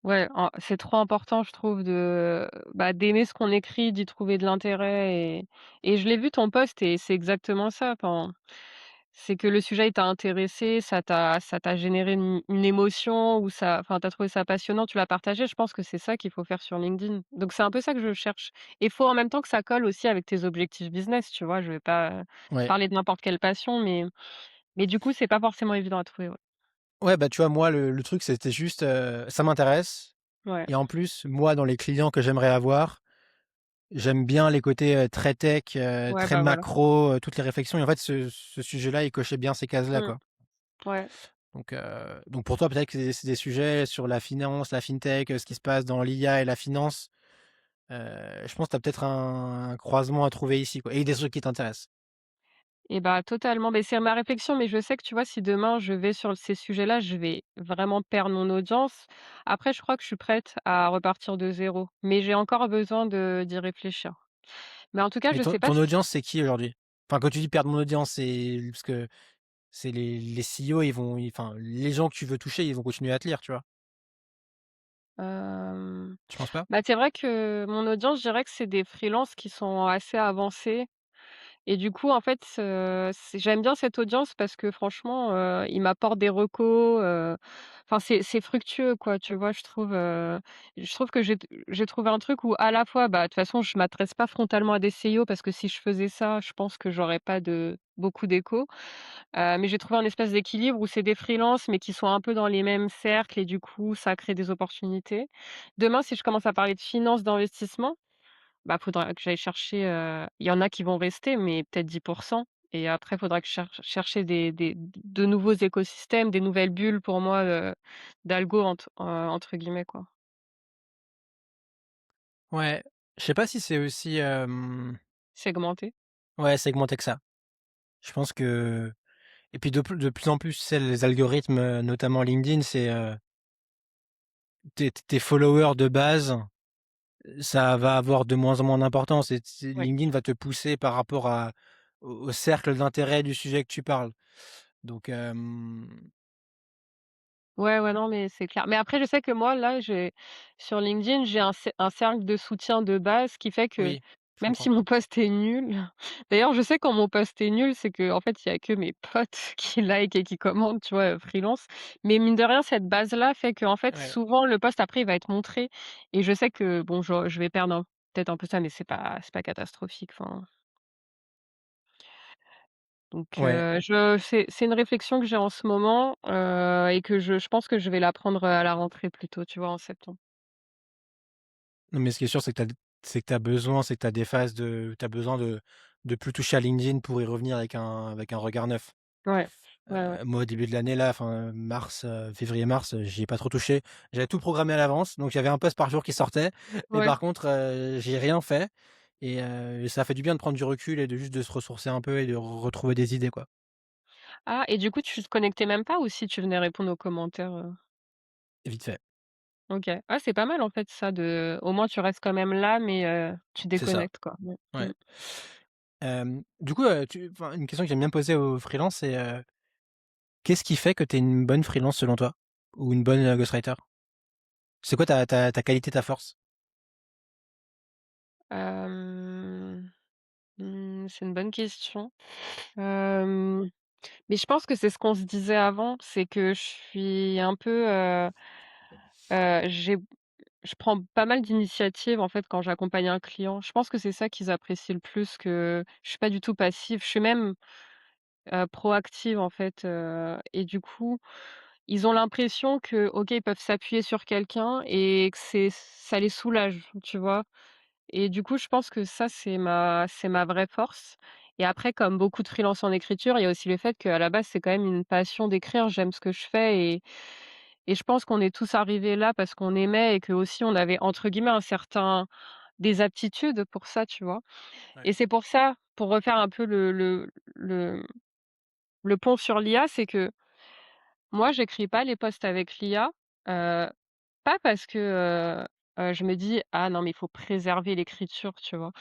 [SPEAKER 2] Ouais, c'est trop important, je trouve, d'aimer ce qu'on écrit, d'y trouver de l'intérêt et je l'ai vu ton post et c'est exactement ça. Enfin, c'est que le sujet il t'a intéressé, ça t'a généré une émotion ou tu as trouvé ça passionnant, tu l'as partagé. Je pense que c'est ça qu'il faut faire sur LinkedIn. Donc c'est un peu ça que je cherche et il faut en même temps que ça colle aussi avec tes objectifs business, tu vois? Je vais pas,
[SPEAKER 1] Ouais.
[SPEAKER 2] parler de n'importe quelle passion, mais du coup, c'est pas forcément évident à trouver, ouais.
[SPEAKER 1] Ouais, bah, tu vois, moi, le truc, c'était juste, ça m'intéresse
[SPEAKER 2] Ouais,
[SPEAKER 1] et en plus, moi, dans les clients que j'aimerais avoir, j'aime bien les côtés, très tech,
[SPEAKER 2] ouais,
[SPEAKER 1] très
[SPEAKER 2] bah, voilà.
[SPEAKER 1] macro, toutes les réflexions et en fait, ce sujet-là, il cochait bien ces cases-là,
[SPEAKER 2] Mmh,
[SPEAKER 1] quoi.
[SPEAKER 2] ouais.
[SPEAKER 1] Donc pour toi, peut-être que c'est des sujets sur la finance, la fintech, ce qui se passe dans l'IA et la finance. Je pense que tu as peut-être un croisement à trouver ici, quoi et des trucs qui t'intéressent.
[SPEAKER 2] Et bah, totalement. Mais c'est ma réflexion, mais je sais que, tu vois, si demain je vais sur ces sujets-là, je vais vraiment perdre mon audience. Après, je crois que je suis prête à repartir de zéro, mais j'ai encore besoin d'y réfléchir. Mais en tout cas,
[SPEAKER 1] Mais
[SPEAKER 2] je
[SPEAKER 1] ton
[SPEAKER 2] sais pas
[SPEAKER 1] ton
[SPEAKER 2] si
[SPEAKER 1] audience, c'est qui aujourd'hui? Enfin, quand tu dis perdre mon audience, c'est parce que c'est les CEO, enfin, les gens que tu veux toucher, ils vont continuer à te lire, tu vois?
[SPEAKER 2] hem,
[SPEAKER 1] Tu penses pas?
[SPEAKER 2] bah, c'est vrai que mon audience, je dirais que c'est des freelances qui sont assez avancés. Et du coup, en fait, j'aime bien cette audience parce que franchement, ils m'apportent des recos, enfin c'est fructueux quoi, tu vois? Je trouve que j'ai trouvé un truc où à la fois, bah, de toute façon, je m'adresse pas frontalement à des CIO parce que si je faisais ça, je pense que j'aurais pas de beaucoup d'écho. Mais j'ai trouvé un espèce d'équilibre où c'est des freelances, mais qui sont un peu dans les mêmes cercles et du coup, ça crée des opportunités. Demain, si je commence à parler de finances, d'investissement, bah, faudra que j'aille chercher, il y en a qui vont rester, mais peut-être 10. Et après, faudra que je chercher des de nouveaux écosystèmes, des nouvelles bulles pour moi, «d'algo» entre guillemets, quoi.
[SPEAKER 1] Ouais, je sais pas si c'est aussi,
[SPEAKER 2] Segmenter.
[SPEAKER 1] ouais, segmenté que ça. Je pense que et puis de plus en plus, tu sais, les algorithmes, notamment LinkedIn, c'est, tes followers de base, ça va avoir de moins en moins d'importance et
[SPEAKER 2] Ouais.
[SPEAKER 1] LinkedIn va te pousser par rapport au cercle d'intérêt du sujet que tu parles. Donc,
[SPEAKER 2] Ouais, ouais, non, mais c'est clair. Mais après, je sais que moi, là, j'ai sur LinkedIn, j'ai un cercle de soutien de base qui fait que
[SPEAKER 1] oui, je
[SPEAKER 2] même si
[SPEAKER 1] comprends.
[SPEAKER 2] mon post est nul d'ailleurs, je sais quand mon post est nul, c'est qu'en fait, il y a que mes potes qui like et qui commentent, tu vois, freelance. Mais mine de rien, cette base-là fait qu'en fait,
[SPEAKER 1] Ouais.
[SPEAKER 2] souvent, le post après, il va être montré et je sais que bon, je vais perdre peut-être un peu ça, mais c'est pas catastrophique, enfin, donc
[SPEAKER 1] Ouais.
[SPEAKER 2] c'est une réflexion que j'ai en ce moment, et que je pense que je vais la prendre, à la rentrée plutôt, tu vois, en septembre.
[SPEAKER 1] Non, mais ce qui est sûr, c'est que tu as besoin, c'est que tu as des phases de tu as besoin de plus toucher à LinkedIn pour y revenir avec un regard neuf.
[SPEAKER 2] Ouais, ouais, ouais.
[SPEAKER 1] Moi, au début de l'année là, enfin mars, février-mars, j'y ai pas trop touché. J'avais tout programmé à l'avance, donc il y avait un post par jour qui sortait. Mais
[SPEAKER 2] Ouais.
[SPEAKER 1] par contre, j'ai rien fait et ça fait du bien de prendre du recul et de juste de se ressourcer un peu et de retrouver des idées, quoi.
[SPEAKER 2] Ah et du coup, tu te connectais même pas ou si tu venais répondre aux commentaires,
[SPEAKER 1] Vite fait,
[SPEAKER 2] OK. Ah, c'est pas mal en fait ça de au moins tu restes quand même là, mais tu
[SPEAKER 1] c'est ça,
[SPEAKER 2] déconnectes quoi. Mmh.
[SPEAKER 1] ouais.
[SPEAKER 2] Mmh.
[SPEAKER 1] Du coup, enfin, une question que j'aime bien poser aux freelances, c'est, qu'est-ce qui fait que tu es une bonne freelance selon toi? Ou une bonne, ghostwriter? C'est quoi ta qualité, ta force?
[SPEAKER 2] Hem, c'est une bonne question. Hem, mais je pense que c'est ce qu'on se disait avant, c'est que je suis un peu, j'ai je prends pas mal d'initiatives, en fait, quand j'accompagne un client. Je pense que c'est ça qu'ils apprécient le plus, que je suis pas du tout passive. Je suis même, proactive, en fait, et du coup, ils ont l'impression que, OK, ils peuvent s'appuyer sur quelqu'un et que ça les soulage, tu vois? Et du coup, je pense que ça, c'est ma vraie force et après, comme beaucoup de freelance en écriture, il y a aussi le fait qu'à la base, c'est quand même une passion d'écrire. J'aime ce que je fais et je pense qu'on est tous arrivés là parce qu'on aimait et qu'aussi on avait entre guillemets un certain des aptitudes pour ça, tu vois?
[SPEAKER 1] Ouais,
[SPEAKER 2] Et c'est pour ça, pour refaire un peu le pont sur l'IA, c'est que moi, j'écris pas les posts avec l'IA, heu, pas parce que, je me dis: «Ah non, mais il faut préserver l'écriture», tu vois?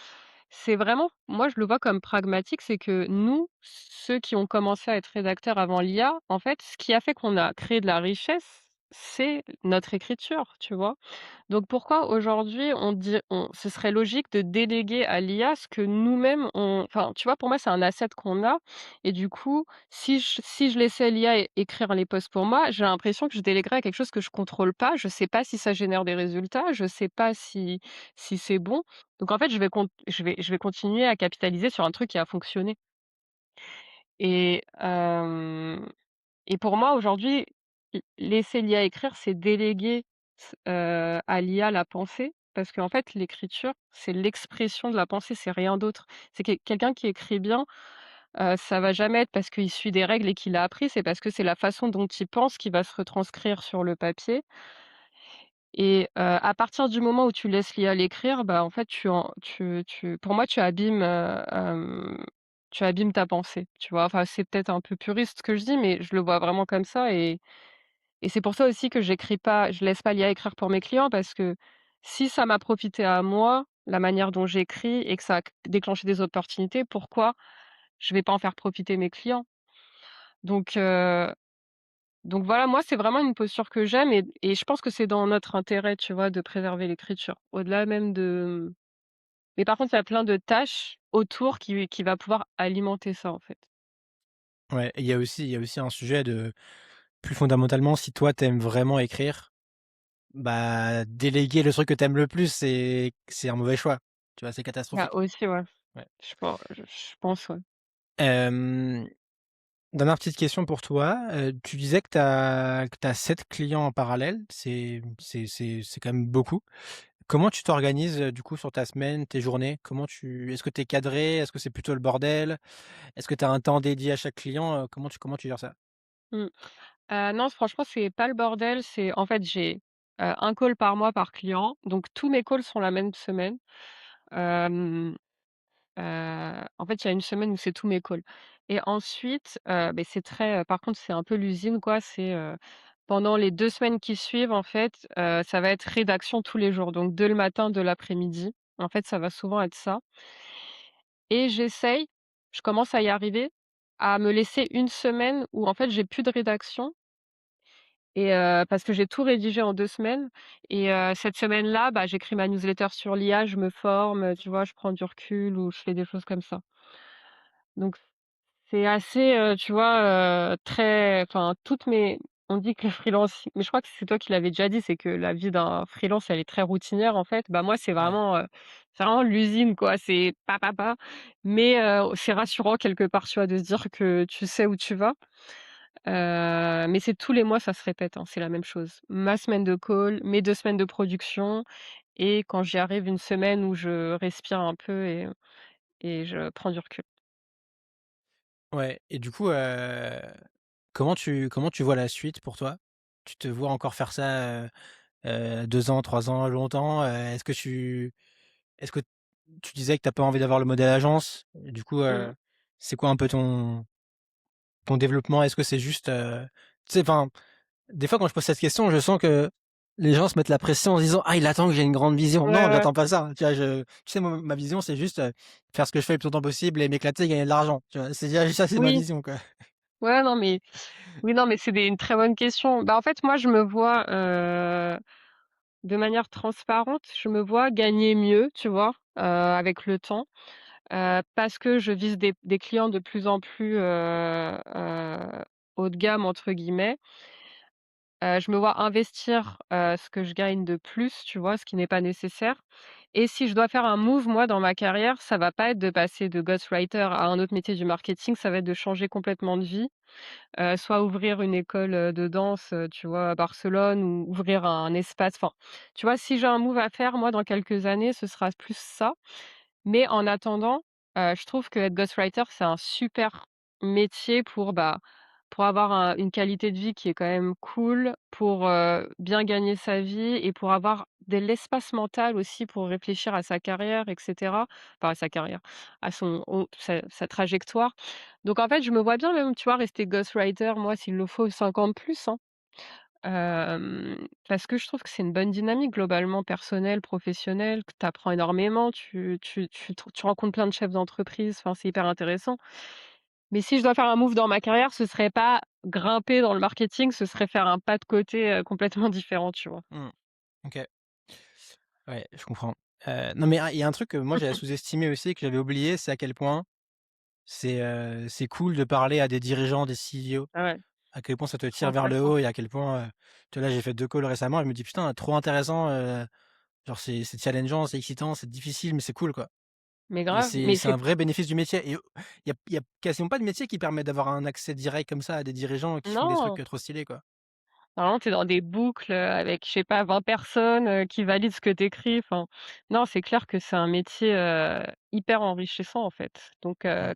[SPEAKER 2] C'est vraiment moi, je le vois comme pragmatique, c'est que nous, ceux qui ont commencé à être rédacteurs avant l'IA, en fait, ce qui a fait qu'on a créé de la richesse, c'est notre écriture, tu vois? Donc pourquoi aujourd'hui ce serait logique de déléguer à l'IA ce que nous-mêmes enfin, tu vois, pour moi, c'est un asset qu'on a et du coup, si je laissais l'IA écrire les posts pour moi, j'ai l'impression que je déléguerais à quelque chose que je contrôle pas. Je sais pas si ça génère des résultats, je sais pas si c'est bon. Donc en fait, je vais continuer à capitaliser sur un truc qui a fonctionné et pour moi, aujourd'hui, laisser l'IA écrire, c'est déléguer à l'IA la pensée, parce qu'en fait, l'écriture, c'est l'expression de la pensée, c'est rien d'autre. C'est quelqu'un qui écrit bien, ça va jamais être parce qu'il suit des règles et qu'il a appris, c'est parce que c'est la façon dont il pense qui va se retranscrire sur le papier et à partir du moment où tu laisses l'IA l'écrire, bah, en fait, pour moi, tu abîmes ta pensée, tu vois? Enfin, c'est peut-être un peu puriste ce que je dis, mais je le vois vraiment comme ça et c'est pour ça aussi que je laisse pas l'IA écrire pour mes clients parce que si ça m'a profité à moi, la manière dont j'écris et que ça a déclenché des opportunités, pourquoi je vais pas en faire profiter mes clients? Donc heu, donc voilà, moi, c'est vraiment une posture que j'aime et je pense que c'est dans notre intérêt, tu vois, de préserver l'écriture. Au-delà même de mais par contre, il y a plein de tâches autour qui va pouvoir alimenter ça, en fait.
[SPEAKER 1] Ouais, et il y a aussi un sujet de plus fondamentalement, si toi t'aimes vraiment écrire, bah, déléguer le truc que t'aimes le plus, c'est un mauvais choix. Tu vois? C'est
[SPEAKER 2] Il y a
[SPEAKER 1] catastrophique.
[SPEAKER 2] aussi, ouais,
[SPEAKER 1] Ouais.
[SPEAKER 2] je pense, ouais.
[SPEAKER 1] Hem, Dernière petite question pour toi, tu disais que tu as 7 clients en parallèle, c'est quand même beaucoup. Comment tu t'organises, du coup, sur ta semaine, tes journées? Est-ce que tu es cadré? Est-ce que c'est plutôt le bordel? Est-ce que tu as un temps dédié à chaque client? Comment tu gères ça?
[SPEAKER 2] Mmh. Non, franchement, c'est pas le bordel, c'est en fait, j'ai, 1 call par mois par client, donc tous mes calls sont la même semaine. Hem, En fait, il y a une semaine où c'est tous mes calls et ensuite, beh, c'est très, par contre, c'est un peu l'usine, quoi. Pendant les 2 semaines qui suivent, en fait, ça va être rédaction tous les jours, donc de le matin, de l'après-midi. En fait, ça va souvent être ça et je commence à y arriver, à me laisser une semaine où, en fait, j'ai plus de rédaction et parce que j'ai tout rédigé en 2 semaines et cette semaine-là, bah, j'écris ma newsletter sur l'IA, je me forme, tu vois? Je prends du recul ou je fais des choses comme ça. Donc c'est assez, tu vois, très enfin toutes mes on dit que le freelance mais je crois que c'est toi qui l'avais déjà dit, c'est que la vie d'un freelance, elle est très routinière, en fait. Bah, moi,
[SPEAKER 1] Ouais.
[SPEAKER 2] c'est vraiment l'usine, quoi. C'est pa pa pa, mais c'est rassurant quelque part, tu vois, de se dire que tu sais où tu vas. Mais c'est tous les mois, ça se répète, hein, c'est la même chose. Ma semaine de call, mes 2 semaines de production et quand j'y arrive, une semaine où je respire un peu et je prends du recul.
[SPEAKER 1] Ouais, et du coup, comment tu vois la suite pour toi? Tu te vois encore faire ça, 2 ans, 3 ans, longtemps? Est-ce que tu disais que tu as pas envie d'avoir le modèle agence? Du coup,
[SPEAKER 2] Mmh.
[SPEAKER 1] c'est quoi un peu ton développement? Est-ce que c'est juste, tu sais, enfin, des fois quand je pose cette question, je sens que les gens se mettent la pression en se disant: «Ah, il attend que j'ai une grande vision».
[SPEAKER 2] Ouais,
[SPEAKER 1] Non,
[SPEAKER 2] ouais.
[SPEAKER 1] j'attends pas ça. Tu vois? Tu sais, moi, ma vision, c'est juste, faire ce que je fais le plus longtemps possible et m'éclater et gagner de l'argent. Tu vois? C'est déjà ça, c'est ma
[SPEAKER 2] Oui,
[SPEAKER 1] vision, quoi.
[SPEAKER 2] ouais, non, mais oui, non, mais c'est une très bonne question. Bah, en fait, moi, je me vois, de manière transparente, je me vois gagner mieux, tu vois? Avec le temps, parce que je vise des clients de plus en plus, «haut de gamme» entre guillemets. Je me vois investir, ce que je gagne de plus, tu vois? Ce qui n'est pas nécessaire et si je dois faire un move, moi, dans ma carrière, ça va pas être de passer de ghostwriter à un autre métier du marketing, ça va être de changer complètement de vie. Soit ouvrir une école, de danse, tu vois, à Barcelone ou ouvrir un espace enfin, tu vois, si j'ai un move à faire, moi, dans quelques années, ce sera plus ça. Mais en attendant, je trouve qu'être ghostwriter, c'est un super métier pour, bah, pour avoir une qualité de vie qui est quand même cool, pour, bien gagner sa vie et pour avoir de l'espace mental aussi pour réfléchir à sa carrière et cetera. Enfin à sa carrière, à son au sa trajectoire. Donc en fait, je me vois bien même, tu vois, rester ghostwriter, moi, s'il le faut 5 ans de plus, hein. Parce que je trouve que c'est une bonne dynamique globalement personnelle, professionnelle, que tu apprends énormément, tu rencontres plein de chefs d'entreprise, enfin, c'est hyper intéressant. Mais si je dois faire un move dans ma carrière, ce serait pas grimper dans le marketing, ce serait faire un pas de côté, complètement différent, tu vois?
[SPEAKER 1] Mmh. OK. Ouais, je comprends. Non, mais il y a un truc que moi j'avais sous-estimé aussi, que j'avais oublié, c'est à quel point c'est cool de parler à des dirigeants, des CEO,
[SPEAKER 2] Ah ouais,
[SPEAKER 1] à quel point ça te tire vers le
[SPEAKER 2] complètement.
[SPEAKER 1] haut et à quel point, tu vois, là, j'ai fait 2 calls récemment et je me dis: «Putain, trop intéressant, genre c'est challengeant, c'est excitant, c'est difficile, mais c'est cool, quoi».
[SPEAKER 2] Mais
[SPEAKER 1] Et
[SPEAKER 2] grave,
[SPEAKER 1] c'est
[SPEAKER 2] mais
[SPEAKER 1] c'est
[SPEAKER 2] c'est
[SPEAKER 1] un vrai bénéfice du métier et il y a quasiment pas de métier qui permet d'avoir un accès direct comme ça à des dirigeants qui font des trucs,
[SPEAKER 2] non!
[SPEAKER 1] trop stylés, quoi.
[SPEAKER 2] Normalement, tu es dans des boucles, avec, je sais pas, 20 personnes, qui valident ce que tu écris. Enfin, non, c'est clair que c'est un métier, hyper enrichissant, en fait. Donc,
[SPEAKER 1] Ouais.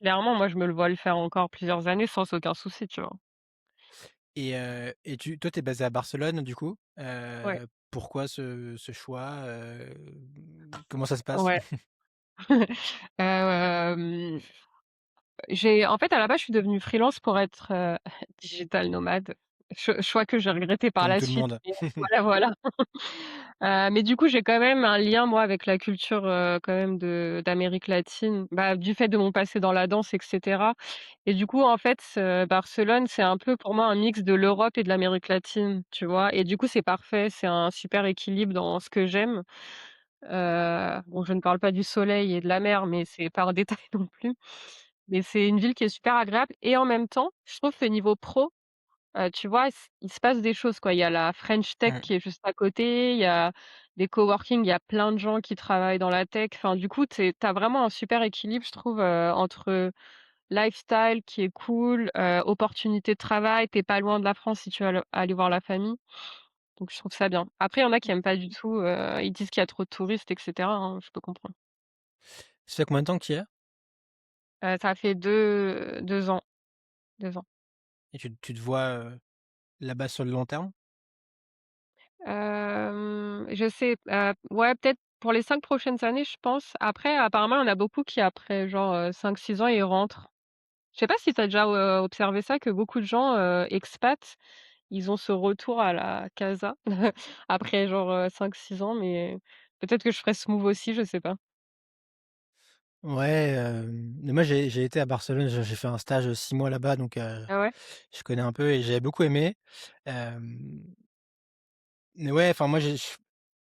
[SPEAKER 2] clairement, moi, je me le vois le faire encore plusieurs années sans aucun souci, tu vois?
[SPEAKER 1] Et toi, tu es basé à Barcelone, du coup.
[SPEAKER 2] Ouais,
[SPEAKER 1] Pourquoi ce choix? Comment ça se passe?
[SPEAKER 2] ouais. Hem, j'ai en fait, à la base, je suis devenue freelance pour être, digital nomade. choix que j'ai regretté par
[SPEAKER 1] comme
[SPEAKER 2] la
[SPEAKER 1] tout le
[SPEAKER 2] suite,
[SPEAKER 1] monde.
[SPEAKER 2] mais voilà, voilà. Mais du coup, j'ai quand même un lien, moi, avec la culture, quand même de d'Amérique latine, bah, du fait de mon passé dans la danse et cetera et du coup, en fait, Barcelone, c'est un peu pour moi un mix de l'Europe et de l'Amérique latine, tu vois? Et du coup, c'est parfait, c'est un super équilibre dans ce que j'aime. Bon, je ne parle pas du soleil et de la mer, mais c'est pas un détail non plus. Mais c'est une ville qui est super agréable et en même temps, je trouve que niveau pro, tu vois, il se passe des choses, quoi. Il y a la French Tech
[SPEAKER 1] Mmh.
[SPEAKER 2] qui est juste à côté, il y a des coworking, il y a plein de gens qui travaillent dans la tech. Enfin, du coup, tu as vraiment un super équilibre, je trouve, entre lifestyle qui est cool, opportunité de travail, tu es pas loin de la France si tu veux aller voir la famille. Donc je trouve ça bien. Après, il y en a qui aiment pas du tout, ils disent qu'il y a trop de touristes et cetera, hein, je peux comprendre.
[SPEAKER 1] Ça fait combien de temps que tu y es?
[SPEAKER 2] Ça fait deux ans, 2 ans.
[SPEAKER 1] Et tu te vois, là-bas sur le long terme?
[SPEAKER 2] Je sais, ouais, peut-être pour les 5 prochaines années, je pense. Après, apparemment, il y en a beaucoup qui après genre, 5-6 ans, ils rentrent. Je sais pas si tu as déjà, observé ça, que beaucoup de gens, expats, ils ont ce retour à la casa après genre, 5-6 ans, mais peut-être que je ferai ce move aussi, je sais pas.
[SPEAKER 1] Ouais, mais moi j'ai été à Barcelone, j'ai fait un stage, 6 mois là-bas donc
[SPEAKER 2] Ah ouais?
[SPEAKER 1] je connais un peu et j'avais beaucoup aimé. Mais ouais, enfin moi je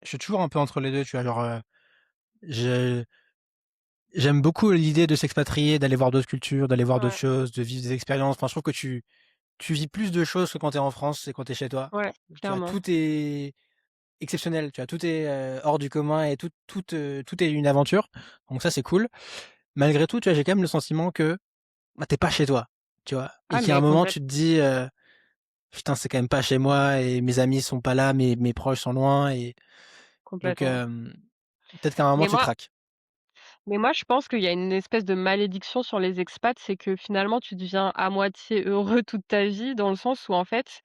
[SPEAKER 1] suis toujours un peu entre les 2 tu vois? Genre, je j'aime beaucoup l'idée de s'expatrier, d'aller voir d'autres cultures, d'aller voir d'autres
[SPEAKER 2] Ouais,
[SPEAKER 1] choses, de vivre des expériences. Enfin, je trouve que tu vis plus de choses que quand tu es en France et quand tu es chez toi.
[SPEAKER 2] ouais,
[SPEAKER 1] Tu vois?
[SPEAKER 2] clairement,
[SPEAKER 1] Tout est exceptionnel, tu vois? Tout est, hors du commun et tout est une aventure. Donc ça, c'est cool. Malgré tout, tu vois, j'ai quand même le sentiment que, bah, tu pas chez toi, tu vois? Et
[SPEAKER 2] ah
[SPEAKER 1] qu'il y a un
[SPEAKER 2] mais
[SPEAKER 1] moment, tu te dis, «Putain, c'est quand même pas chez moi et mes amis sont pas là, mes proches sont loin» et donc
[SPEAKER 2] complètement.
[SPEAKER 1] peut-être qu'à un moment,
[SPEAKER 2] Mais
[SPEAKER 1] tu
[SPEAKER 2] moi
[SPEAKER 1] craques.
[SPEAKER 2] mais moi, je pense qu'il y a une espèce de malédiction sur les expats, c'est que finalement, tu deviens à moitié heureux toute ta vie, dans le sens où, en fait,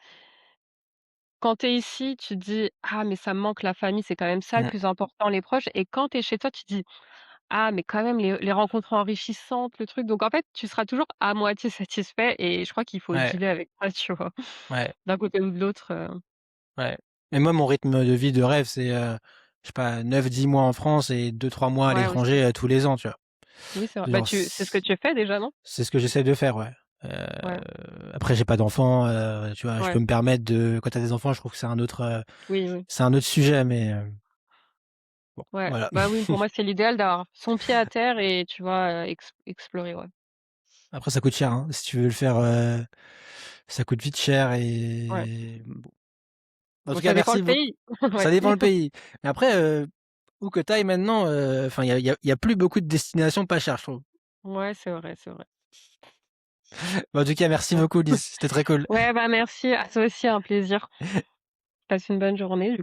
[SPEAKER 2] quand tu es ici, tu te dis: «Ah mais ça me manque la famille, c'est quand même ça le
[SPEAKER 1] Mmh.
[SPEAKER 2] plus important, les proches» et quand tu es chez toi, tu te dis: «Ah mais quand même les rencontres enrichissantes, le truc», donc en fait, tu seras toujours à moitié satisfait et je crois qu'il faut
[SPEAKER 1] Ouais,
[SPEAKER 2] dealer avec ça, tu vois?
[SPEAKER 1] ouais.
[SPEAKER 2] D'un côté ou de l'autre,
[SPEAKER 1] Ouais. Mais moi, mon rythme de vie de rêve, c'est, je sais pas, 9-10 mois en France et 2-3 mois à
[SPEAKER 2] ouais aussi.
[SPEAKER 1] l'étranger, tous les ans, tu vois?
[SPEAKER 2] Oui, c'est vrai. Bah,
[SPEAKER 1] Genre,
[SPEAKER 2] c'est ce que tu fais déjà, non?
[SPEAKER 1] c'est ce que j'essaie de faire, ouais.
[SPEAKER 2] Ouais,
[SPEAKER 1] Après, j'ai pas d'enfants, tu vois? Je peux
[SPEAKER 2] ouais,
[SPEAKER 1] me permettre de quand tu as des enfants, je trouve que
[SPEAKER 2] oui, oui.
[SPEAKER 1] c'est un autre sujet, mais bon,
[SPEAKER 2] Ouais,
[SPEAKER 1] voilà.
[SPEAKER 2] bah, oui, pour moi, c'est l'idéal d'avoir son pied à terre et tu vois, explorer, ouais.
[SPEAKER 1] Après, ça coûte cher, hein. Si tu veux le faire, ça coûte vite cher
[SPEAKER 2] Ouais.
[SPEAKER 1] et bon. En
[SPEAKER 2] Bon,
[SPEAKER 1] tout cas,
[SPEAKER 2] ça dépend le
[SPEAKER 1] merci beaucoup.
[SPEAKER 2] pays.
[SPEAKER 1] Ça
[SPEAKER 2] Ouais.
[SPEAKER 1] dépend le pays. Mais après, où que tu ailles maintenant, enfin, il y a plus beaucoup de destinations pas chères, je trouve.
[SPEAKER 2] Ouais, c'est vrai, c'est vrai.
[SPEAKER 1] Bah, en tout cas, merci
[SPEAKER 2] Bon.
[SPEAKER 1] beaucoup Lise, c'était très cool.
[SPEAKER 2] Ouais, bah, merci. À toi aussi, un plaisir. Passe une bonne journée, du coup.